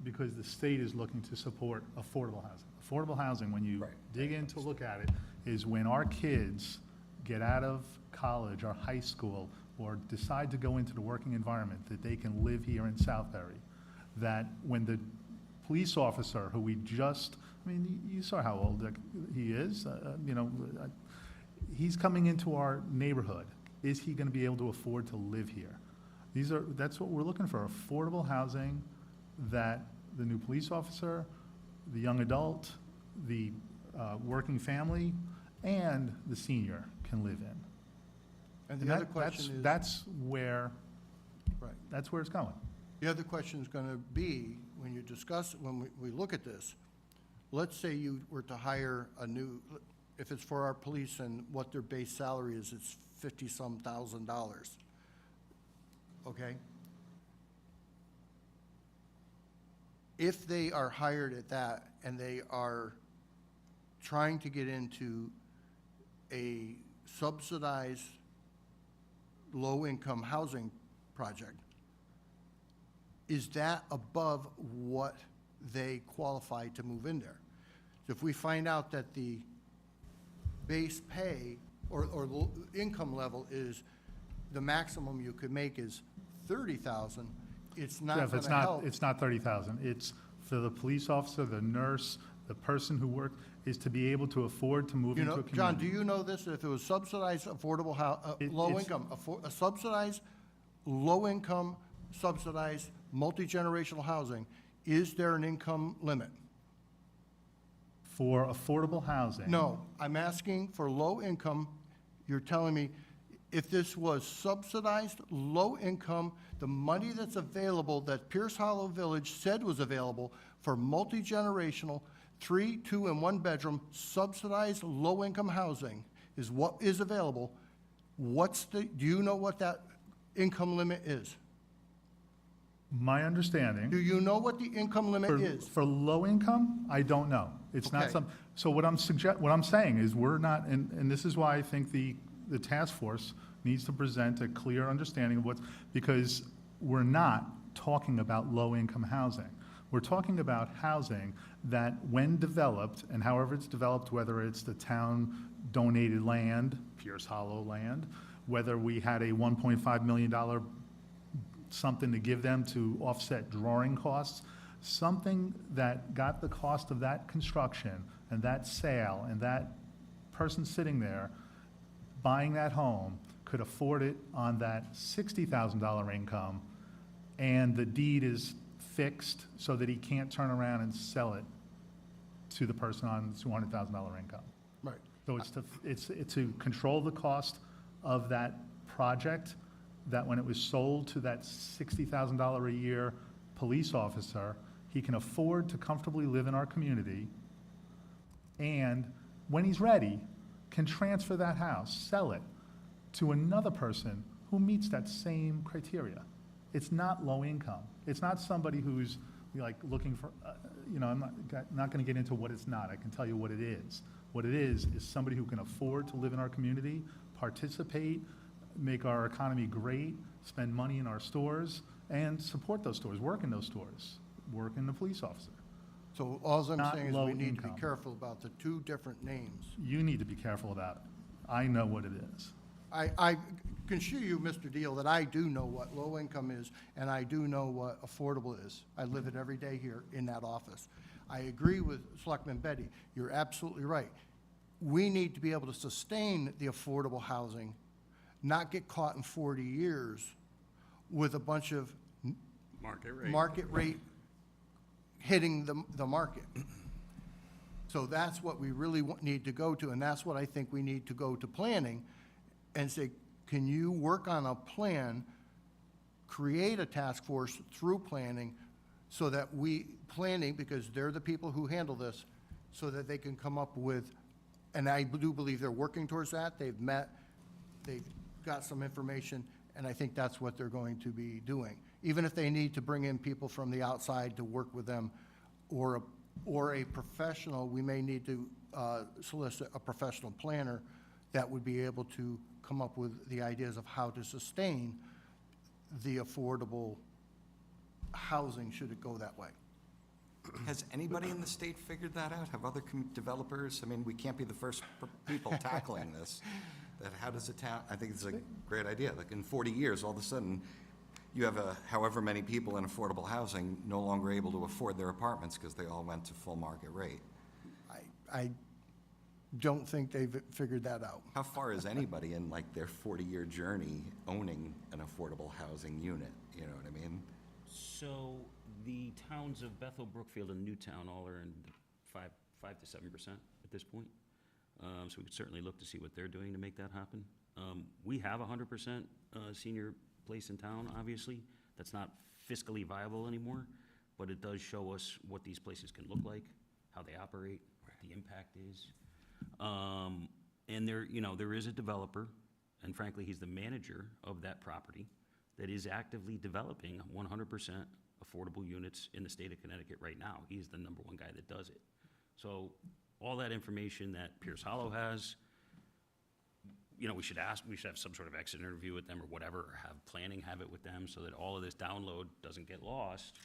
Because the state is looking to support affordable housing. Affordable housing, when you Right. dig in to look at it, is when our kids get out of college or high school or decide to go into the working environment, that they can live here in Southbury. That when the police officer, who we just, I mean, you saw how old he is, he's coming into our neighborhood. Is he gonna be able to afford to live here? That's what we're looking for, affordable housing that the new police officer, the young adult, the working family, and the senior can live in. And the other question is, That's where right, it's going. the other question is gonna be, when you discuss, when we look at this, let's say you were to hire a new, if it's for our police and what their base salary is, it's $50-some thousand, okay? If they are hired at that and they are trying to get into a subsidized low-income housing project, is that above what they qualify to move in there? So if we find out that the base pay or income level is, the maximum you could make is 30,000, it's not Jeff, gonna help. it's not 30,000. It's for the police officer, the nurse, the person who worked, is to be able to afford to move You into a know, community. John, do you know this? If it was subsidized affordable low it's- income, a subsidized, low-income, subsidized, multi-generational housing, is there an income limit? For affordable housing. No, I'm asking for low income. You're telling me if this was subsidized, low income, the money that's available, that Pierce Hollow Village said was available for multi-generational, 3, 2, and 1 bedroom, subsidized, low-income housing is what is available. Do you know what that income limit is? My understanding. Do you know what the income limit is? For low income, I don't know. It's not Okay. so what I'm saying is we're not, and this is why I think the task force needs to present a clear understanding of because we're not talking about low income housing. We're talking about housing that when developed, and however it's developed, whether it's the town donated land, Pierce Hollow land, whether we had a $1.5 million something to give them to offset drawing costs, something that got the cost of that construction and that sale and that person sitting there buying that home could afford it on that $60,000 income, and the deed is fixed so that he can't turn around and sell it to the person on $200,000 income. Right. So it's to control the cost of that project, that when it was sold to that $60,000 a year police officer, he can afford to comfortably live in our community, and when he's ready, can transfer that house, sell it to another person who meets that same criteria. It's not low income. It's not somebody who's like looking for, I'm not gonna get into what it's not. I can tell you what it is. What it is somebody who can afford to live in our community, participate, make our economy great, spend money in our stores, and support those stores, work in those stores, work in the police officer. So all I'm Not saying is low we need to be income. careful about the two different names. You need to be careful about it. I know what it is. I can assure you, Mr. Deal, that I do know what low income is, and I do know what affordable is. I live it every day here in that office. I agree with Selectman Betty. You're absolutely right. We need to be able to sustain the affordable housing, not get caught in 40 years with a bunch of market rate hitting the market. So that's what we really need to go to, and that's what I think we need to go to planning and say, can you work on a plan, create a task force through planning, so that planning, because they're the people who handle this, so that they can come up with, and I do believe they're working towards that. They've met, they've got some information, and I think that's what they're going to be doing. Even if they need to bring in people from the outside to work with them, or a professional, we may need to solicit a professional planner that would be able to come up with the ideas of how to sustain the affordable housing, should it go that way. Has anybody in the state figured that out? Have other developers? I mean, we can't be the first people tackling this. That how does a town, I think it's a great idea. Like in 40 years, all of a sudden, you have however many people in affordable housing no longer able to afford their apartments because they all went to full market rate. I don't think they've figured that out. How far is anybody in like their 40-year journey owning an affordable housing unit? You know what I mean? So the towns of Bethel, Brookfield, and Newtown all are in 5 to 7% at this point. So we could certainly look to see what they're doing to make that happen. We have 100% senior place in town, obviously. That's not fiscally viable anymore, but it does show us what these places can look like, how they operate, what the impact is. And there is a developer, and frankly, he's the manager of that property that is actively developing 100% affordable units in the state of Connecticut right now. He's the #1 guy that does it. So all that information that Pierce Hollow has, we should have some sort of exit interview with them or whatever, or have it with them so that all of this download doesn't get lost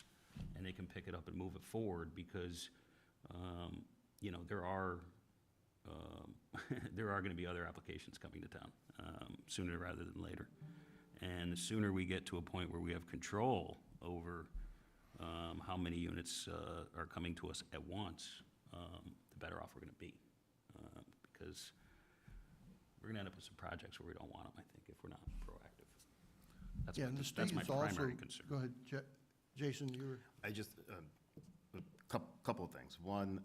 and they can pick it up and move it forward, because, there are gonna be other applications coming to town, sooner rather than later. And the sooner we get to a point where we have control over, how many units, are coming to us at once, the better off we're gonna be. Because we're gonna end up with some projects where we don't want them, I think, if we're not proactive. Yeah, and the state That's my is also, primary concern. go ahead, Jason, you were. I just, a couple of things. One,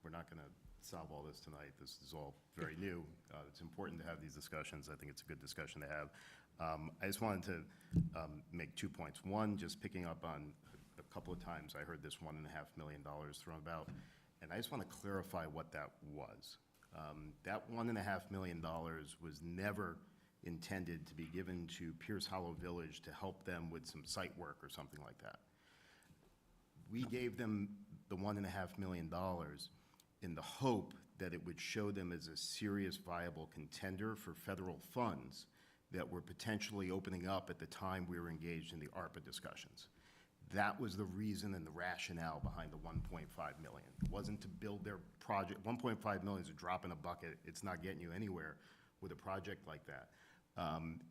we're not going to solve all this tonight. This is all very new. It's important to have these discussions. I think it's a good discussion to have. I just wanted to make 2 points. One, just picking up on a couple of times I heard this $1.5 million thrown about, and I just want to clarify what that was. That $1.5 million was never intended to be given to Pierce Hollow Village to help them with some site work or something like that. We gave them the $1.5 million in the hope that it would show them as a serious, viable contender for federal funds that were potentially opening up at the time we were engaged in the ARPA discussions. That was the reason and the rationale behind the $1.5 million. It wasn't to build their project. $1.5 million is a drop in a bucket. It's not getting you anywhere with a project like that.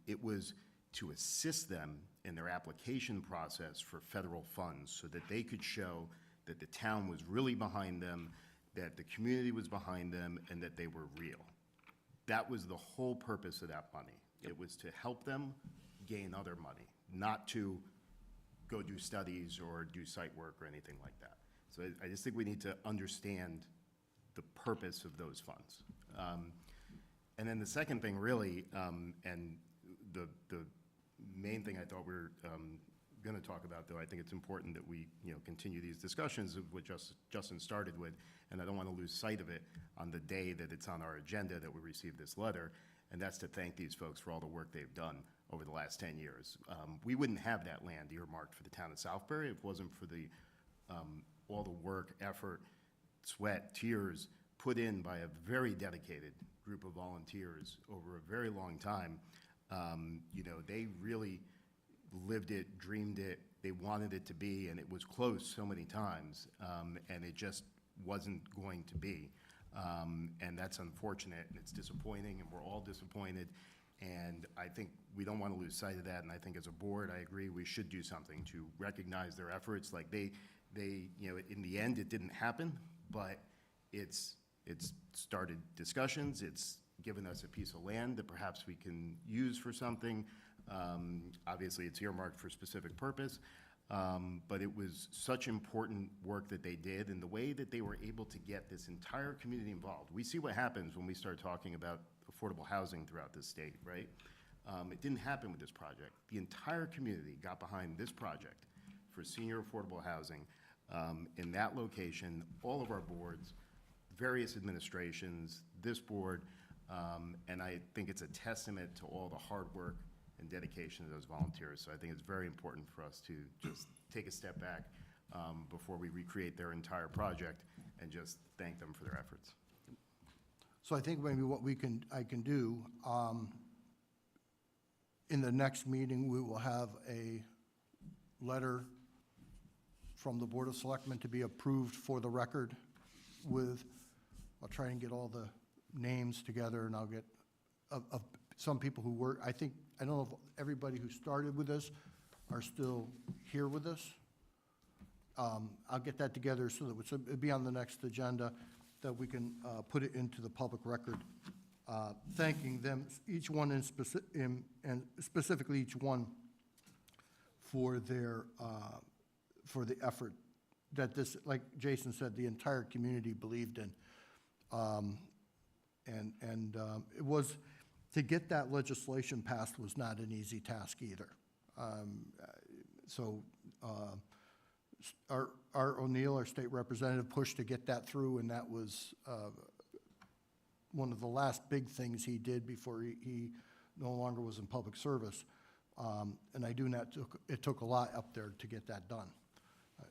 It was to assist them in their application process for federal funds so that they could show that the town was really behind them, that the community was behind them, and that they were real. That was the whole purpose of that money. It was to help them gain other money, not to go do studies or do site work or anything like that. So I just think we need to understand the purpose of those funds. And then the second thing really, and the main thing I thought we were going to talk about, though I think it's important that we continue these discussions of what Justin started with, and I don't want to lose sight of it on the day that it's on our agenda that we receive this letter, and that's to thank these folks for all the work they've done over the last 10 years. We wouldn't have that land earmarked for the town of Southbury if it wasn't for all the work, effort, sweat, tears put in by a very dedicated group of volunteers over a very long time. They really lived it, dreamed it, they wanted it to be, and it was close so many times, and it just wasn't going to be. And that's unfortunate, and it's disappointing, and we're all disappointed. And I think we don't want to lose sight of that, and I think as a board, I agree, we should do something to recognize their efforts. Like they, you know, in the end, it didn't happen, but it's started discussions, it's given us a piece of land that perhaps we can use for something. Obviously, it's earmarked for a specific purpose, but it was such important work that they did, and the way that they were able to get this entire community involved. We see what happens when we start talking about affordable housing throughout this state, right? It didn't happen with this project. The entire community got behind this project for senior affordable housing in that location, all of our boards, various administrations, this board, and I think it's a testament to all the hard work and dedication of those volunteers. So I think it's very important for us to just take a step back before we recreate their entire project and just thank them for their efforts. So I think maybe what I can do, in the next meeting, we will have a letter from the Board of Selectmen to be approved for the record with, I'll try and get all the names together, and I'll get of some people who work. I don't know if everybody who started with us are still here with us. I'll get that together so that it'll be on the next agenda, that we can put it into the public record, thanking them, each one and specifically each one for their, for the effort that this, like Jason said, the entire community believed in. It was, to get that legislation passed was not an easy task either. Art O'Neill, our state representative, pushed to get that through, and that was one of the last big things he did before he no longer was in public service. And I do not, it took a lot up there to get that done.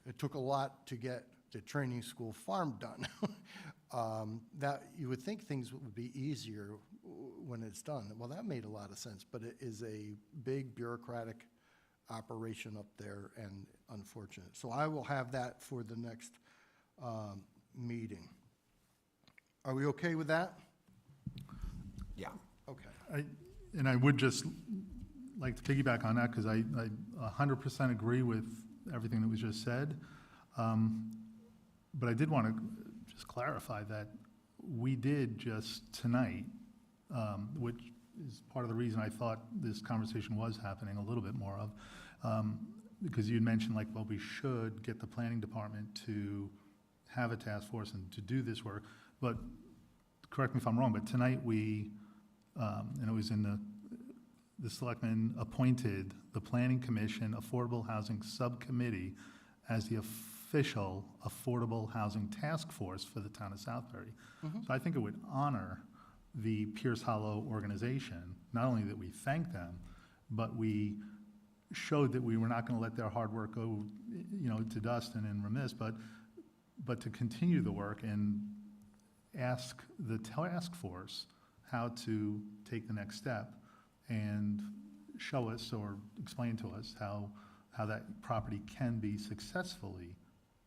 It took a lot to get the training school farm done. That you would think things would be easier when it's done. Well, that made a lot of sense, but it is a big bureaucratic operation up there, and unfortunate. So I will have that for the next meeting. Are we okay with that? Yeah. Okay. And I would just like to piggyback on that, because I 100% agree with everything that was just said. But I did want to just clarify that we did just tonight, which is part of the reason I thought this conversation was happening a little bit more of, because you'd mentioned, like, well, we should get the planning department to have a task force and to do this work. But correct me if I'm wrong, but tonight we, and it was in the selectmen appointed the Planning Commission Affordable Housing Subcommittee as the official Affordable Housing Task Force for the town of Southbury. Mm-hmm. So I think it would honor the Pierce Hollow organization, not only that we thank them, but we showed that we were not going to let their hard work go, to dust and in remiss, but to continue the work and ask the task force how to take the next step and show us or explain to us how that property can be successfully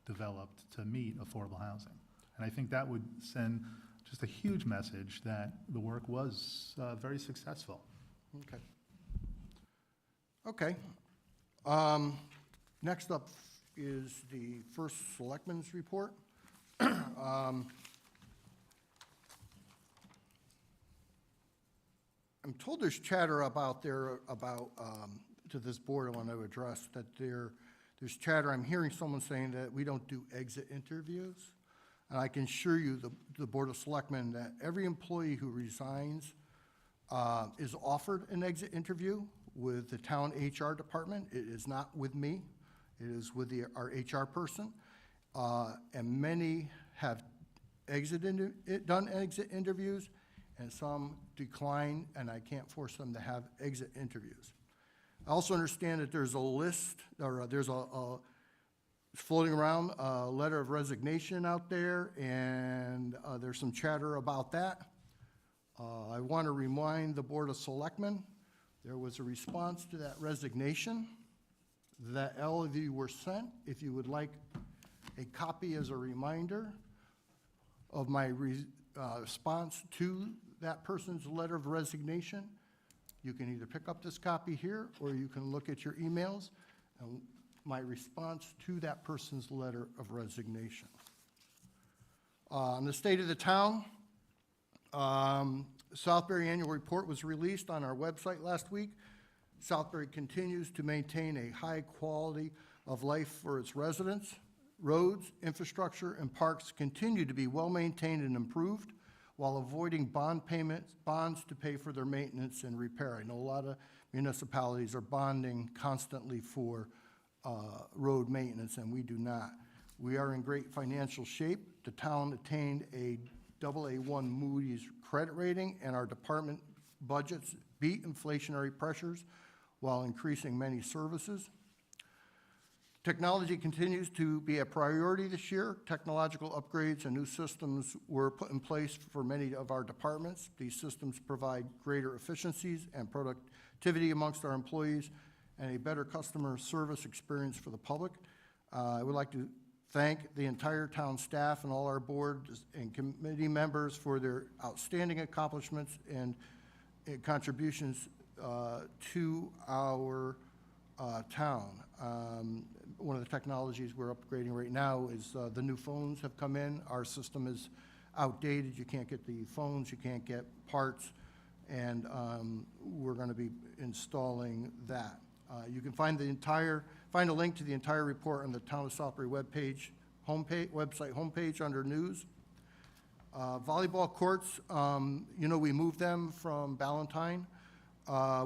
developed to meet affordable housing. And I think that would send just a huge message that the work was very successful. Okay. Okay. Next up is the first Selectmen's report. I'm told there's chatter about to this board I want to address, that there's chatter. I'm hearing someone saying that we don't do exit interviews. And I can assure you, the Board of Selectmen, that every employee who resigns is offered an exit interview with the town HR department. It is not with me. It is with our HR person. And many have done exit interviews, and some decline, and I can't force them to have exit interviews. I also understand that there's a list, or there's floating around a letter of resignation out there, and there's some chatter about that. I want to remind the Board of Selectmen, there was a response to that resignation that all of you were sent. If you would like a copy as a reminder of my response to that person's letter of resignation, You can either pick up this copy here, or you can look at your emails and my response to that person's letter of resignation. On the state of the town, Southbury Annual Report was released on our website last week. Southbury continues to maintain a high quality of life for its residents. Roads, infrastructure, and parks continue to be well-maintained and improved while avoiding bonds to pay for their maintenance and repair. I know a lot of municipalities are bonding constantly for road maintenance, and we do not. We are in great financial shape. The town attained a AA1 Moody's credit rating, and our department budgets beat inflationary pressures while increasing many services. Technology continues to be a priority this year. Technological upgrades and new systems were put in place for many of our departments. These systems provide greater efficiencies and productivity amongst our employees and a better customer service experience for the public. I would like to thank the entire town staff and all our boards and committee members for their outstanding accomplishments and contributions to our town. One of the technologies we're upgrading right now is the new phones have come in. Our system is outdated. You can't get the phones, you can't get parts, and we're going to be installing that. You can find a link to the entire report on the Town of Southbury website homepage under News. Volleyball courts, we moved them from Ballantyne.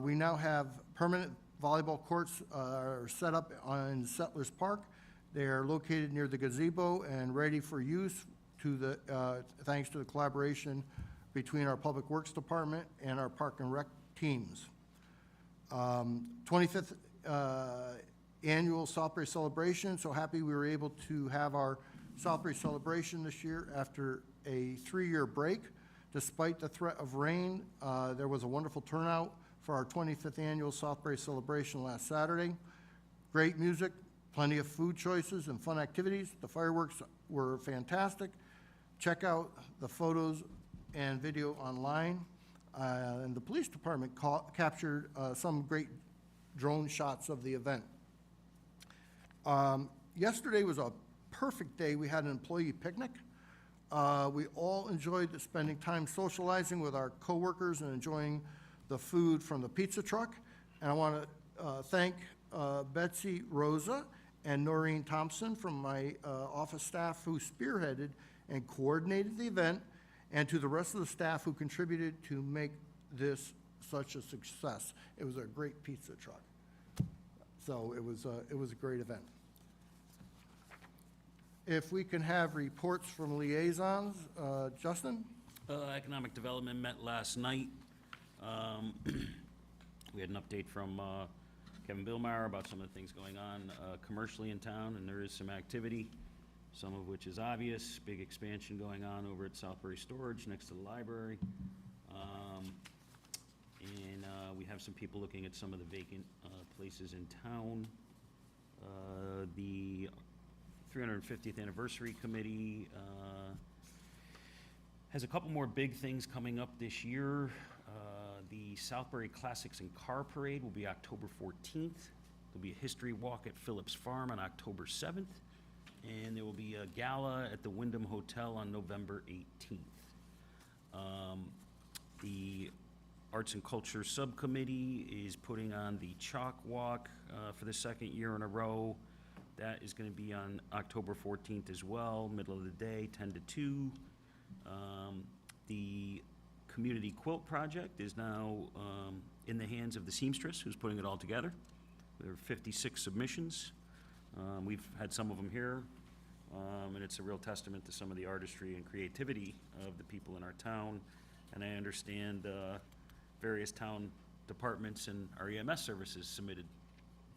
We now have permanent volleyball courts are set up in Settlers Park. They are located near the gazebo and ready for use thanks to the collaboration between our Public Works Department and our Park and Rec teams. 25th Annual Southbury Celebration. So happy we were able to have our Southbury Celebration this year after a 3-year break. Despite the threat of rain, there was a wonderful turnout for our 25th Annual Southbury Celebration last Saturday. Great music, plenty of food choices and fun activities. The fireworks were fantastic. Check out the photos and video online. And the police department captured some great drone shots of the event. Yesterday was a perfect day. We had an employee picnic. We all enjoyed spending time socializing with our coworkers and enjoying the food from the pizza truck. And I want to thank Betsy Rosa and Noreen Thompson from my office staff who spearheaded and coordinated the event, and to the rest of the staff who contributed to make this such a success. It was a great pizza truck. So it was a great event. If we can have reports from liaisons, Justin? Economic Development met last night. We had an update from Kevin Billmeyer about some of the things going on commercially in town, and there is some activity, some of which is obvious. Big expansion going on over at Southbury Storage next to the library. And we have some people looking at some of the vacant places in town. The 350th Anniversary Committee has a couple more big things coming up this year. The Southbury Classics and Car Parade will be October 14th. There'll be a history walk at Phillips Farm on October 7th. And there will be a gala at the Wyndham Hotel on November 18th. The Arts and Culture Subcommittee is putting on the Chalk Walk for the second year in a row. That is going to be on October 14th as well, middle of the day, 10 to 2. The Community Quilt Project is now in the hands of the seamstress who's putting it all together. There are 56 submissions. We've had some of them here, and it's a real testament to some of the artistry and creativity of the people in our town. And I understand various town departments and our EMS services submitted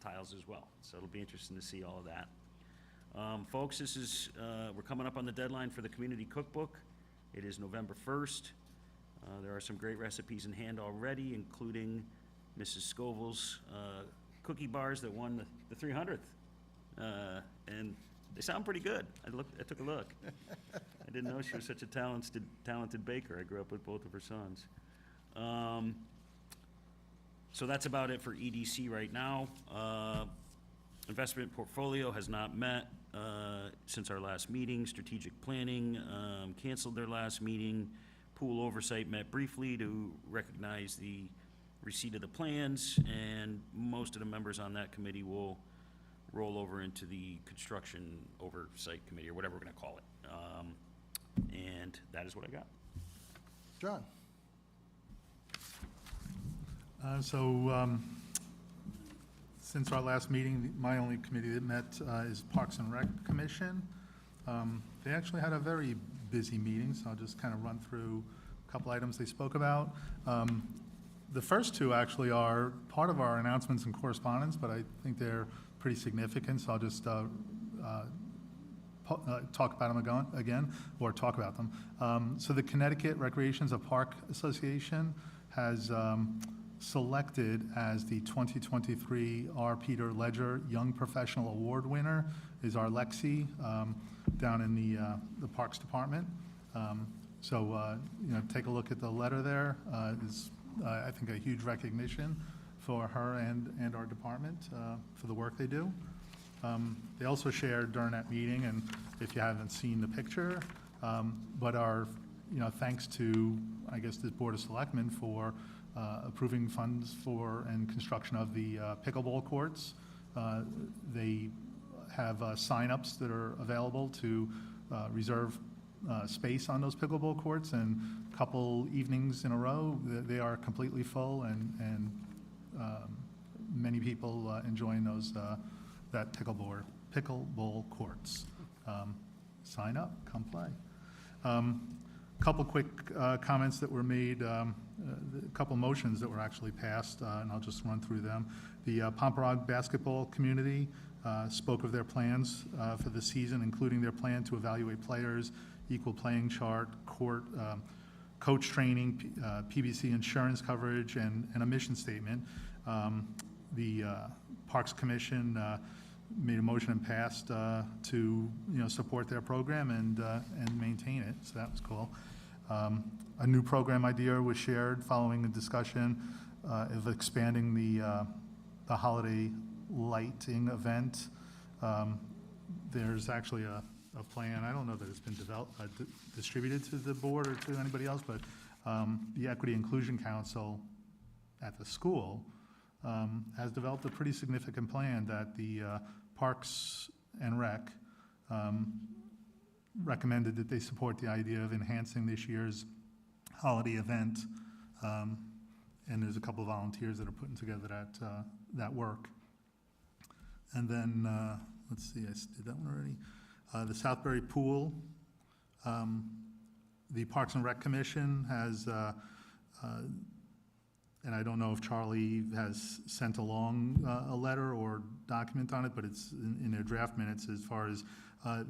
tiles as well. So it'll be interesting to see all of that. Folks, we're coming up on the deadline for the community cookbook. It is November 1st. There are some great recipes in hand already, including Mrs. Scoville's cookie bars that won the 300th. And they sound pretty good. I took a look. I didn't know she was such a talented baker. I grew up with both of her sons. So that's about it for EDC right now. Investment portfolio has not met since our last meeting. Strategic planning canceled their last meeting. Pool oversight met briefly to recognize the receipt of the plans, and most of the members on that committee will roll over into the construction oversight committee, or whatever we're gonna call it. And that is what I got. John? Since our last meeting, my only committee that met is Parks and Rec Commission. They actually had a very busy meeting, so I'll just kind of run through a couple items they spoke about. The first two actually are part of our announcements and correspondence, but I think they're pretty significant, so I'll just talk about them again, or talk about them. So the Connecticut Recreations of Park Association has selected as the 2023 R. Peter Ledger Young Professional Award winner is our Lexi down in the Parks Department. Take a look at the letter there. It's, I think, a huge recognition for her and our department for the work they do. They also shared during that meeting, and if you haven't seen the picture, but our, thanks to, I guess, this Board of Selectmen for approving funds for and construction of the pickleball courts. They have signups that are available to reserve space on those pickleball courts, and a couple evenings in a row, they are completely full, and many people enjoying those that pickleball courts. Sign up, come play. Couple quick comments that were made, a couple motions that were actually passed, and I'll just run through them. The Pomperaug basketball community spoke of their plans for the season, including their plan to evaluate players, equal playing chart, court, coach training, PBC insurance coverage, and a mission statement. The Parks Commission made a motion and passed to support their program and maintain it, so that was cool. A new program idea was shared following a discussion of expanding the holiday lighting event. There's actually a plan, I don't know that it's been distributed to the board or to anybody else, but the Equity Inclusion Council at the school has developed a pretty significant plan that the Parks and Rec recommended that they support the idea of enhancing this year's holiday event. And there's a couple of volunteers that are putting together that work. And then, let's see, I did that one already. The Southbury Pool, the Parks and Rec Commission has, and I don't know if Charlie has sent along a letter or document on it, but it's in their draft minutes as far as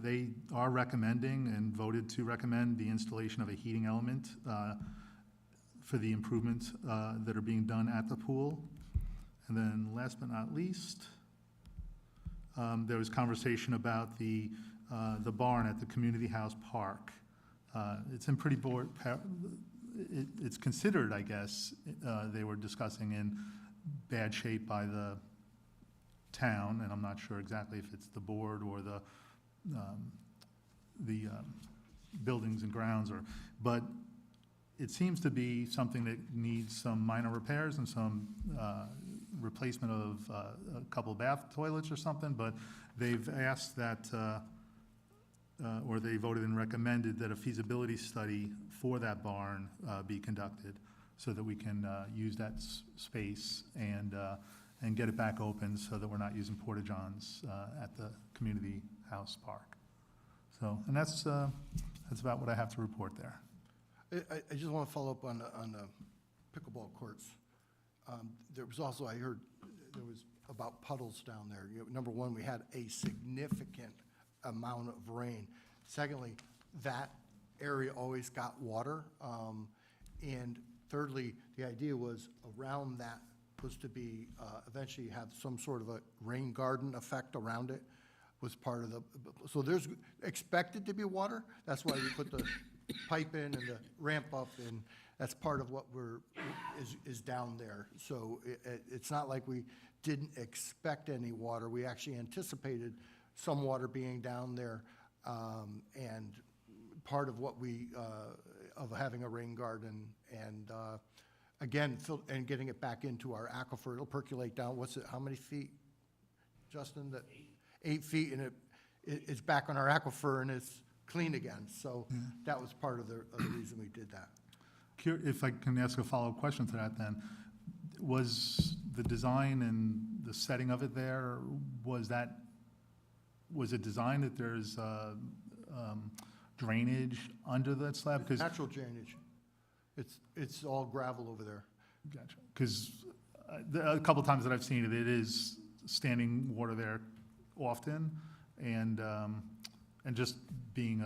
they are recommending and voted to recommend the installation of a heating element for the improvements that are being done at the pool. And then last but not least, there was conversation about the barn at the Community House Park. It's in pretty it's considered, I guess, they were discussing in bad shape by the town, and I'm not sure exactly if it's the board or the buildings and grounds, but it seems to be something that needs some minor repairs and some replacement of a couple of bath toilets or something, but they've asked that, or they voted and recommended that a feasibility study for that barn be conducted so that we can use that space and get it back open so that we're not using porta-johns at the Community House Park. So, and that's about what I have to report there. I just want to follow up on the pickleball courts. There was also, I heard, there was about puddles down there. Number one, we had a significant amount of rain. Secondly, that area always got water. And thirdly, the idea was around that was to be eventually have some sort of a rain garden effect around it, was part of the, so there's expected to be water. That's why we put the pipe in and the ramp up, and That's part of what is down there. So it's not like we didn't expect any water. We actually anticipated some water being down there. And part of what of having a rain garden and, again, and getting it back into our aquifer, it'll percolate down, how many feet, Justin? 8 feet, and it's back on our aquifer and it's clean again. So that was part of the reason we did that. If I can ask a follow-up question to that then, was the design and the setting of it there, was it designed that there's drainage under that slab? Because Natural drainage. It's all gravel over there. Gotcha. Because a couple times that I've seen it, it is standing water there often, and just being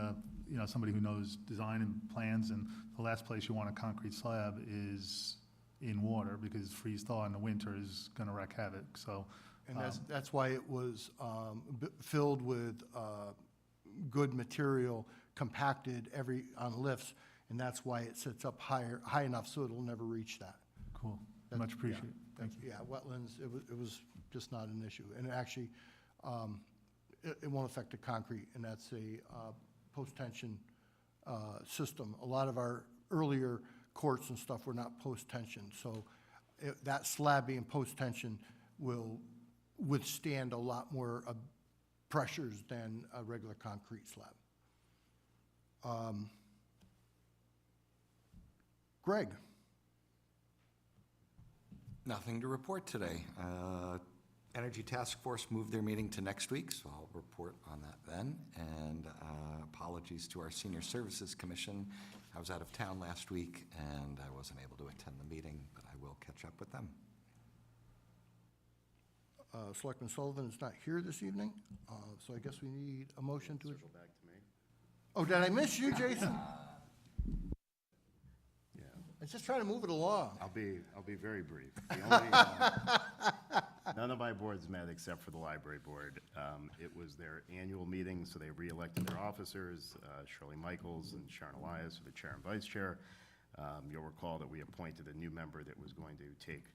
somebody who knows design and plans, and the last place you want a concrete slab is in water, because freeze thaw in the winter is going to wreak havoc. So, And that's why it was filled with good material, compacted on lifts, and that's why it sits up high enough so it'll never reach that. cool. Much appreciated. Thank you. Yeah, wetlands, it was just not an issue. And actually, it won't affect the concrete, and that's a post-tension system. A lot of our earlier courts and stuff were not post-tension, so that slab being post-tension will withstand a lot more pressures than a regular concrete slab. Greg? Nothing to report today. Energy Task Force moved their meeting to next week, so I'll report on that then. And apologies to our Senior Services Commission. I was out of town last week, and I wasn't able to attend the meeting, but I will catch up with them. Selectman Sullivan is not here this evening, so I guess we need a motion to. Circle back to me. Oh, did I miss you, Jason? Yeah, I was just trying to move it along. I'll be very brief. The only, none of my boards met except for the library board. It was their annual meeting, so they re-elected their officers, Shirley Michaels and Sharon Elias for the chair and vice chair. You'll recall that we appointed a new member that was going to take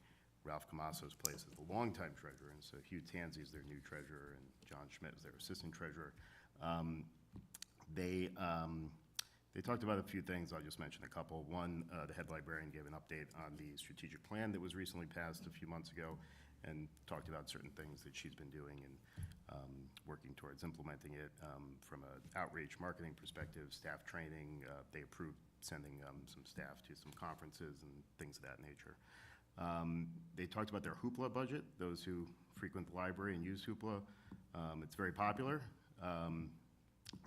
Ralph Camasso's place as the longtime treasurer, and so Hugh Tansey is their new treasurer, and John Schmidt is their assistant treasurer. They talked about a few things. I'll just mention a couple. One, the head librarian gave an update on the strategic plan that was recently passed a few months ago, and talked about certain things that she's been doing and working towards implementing it from an outreach marketing perspective, staff training. They approved sending some staff to some conferences and things of that nature. They talked about their Hoopla budget, those who frequent the library and use Hoopla. It's very popular.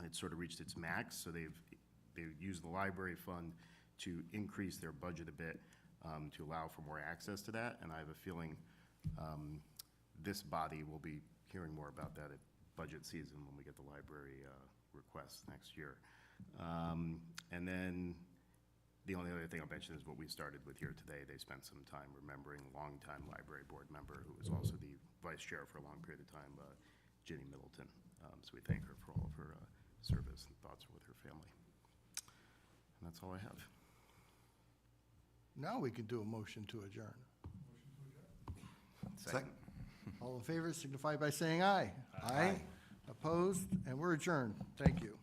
It's sort of reached its max, so they've used the library fund to increase their budget a bit to allow for more access to that, and I have a feeling this body will be hearing more about that at budget season when we get the library requests next year. And then the only other thing I'll mention is what we started with here today. They spent some time remembering a longtime library board member who was also the vice chair for a long period of time, Ginny Middleton. So we thank her for all of her service and thoughts with her family. And that's all I have. Now we can do a motion to adjourn. Second. All in favor signify by saying aye. Aye. Opposed, and we're adjourned. Thank you.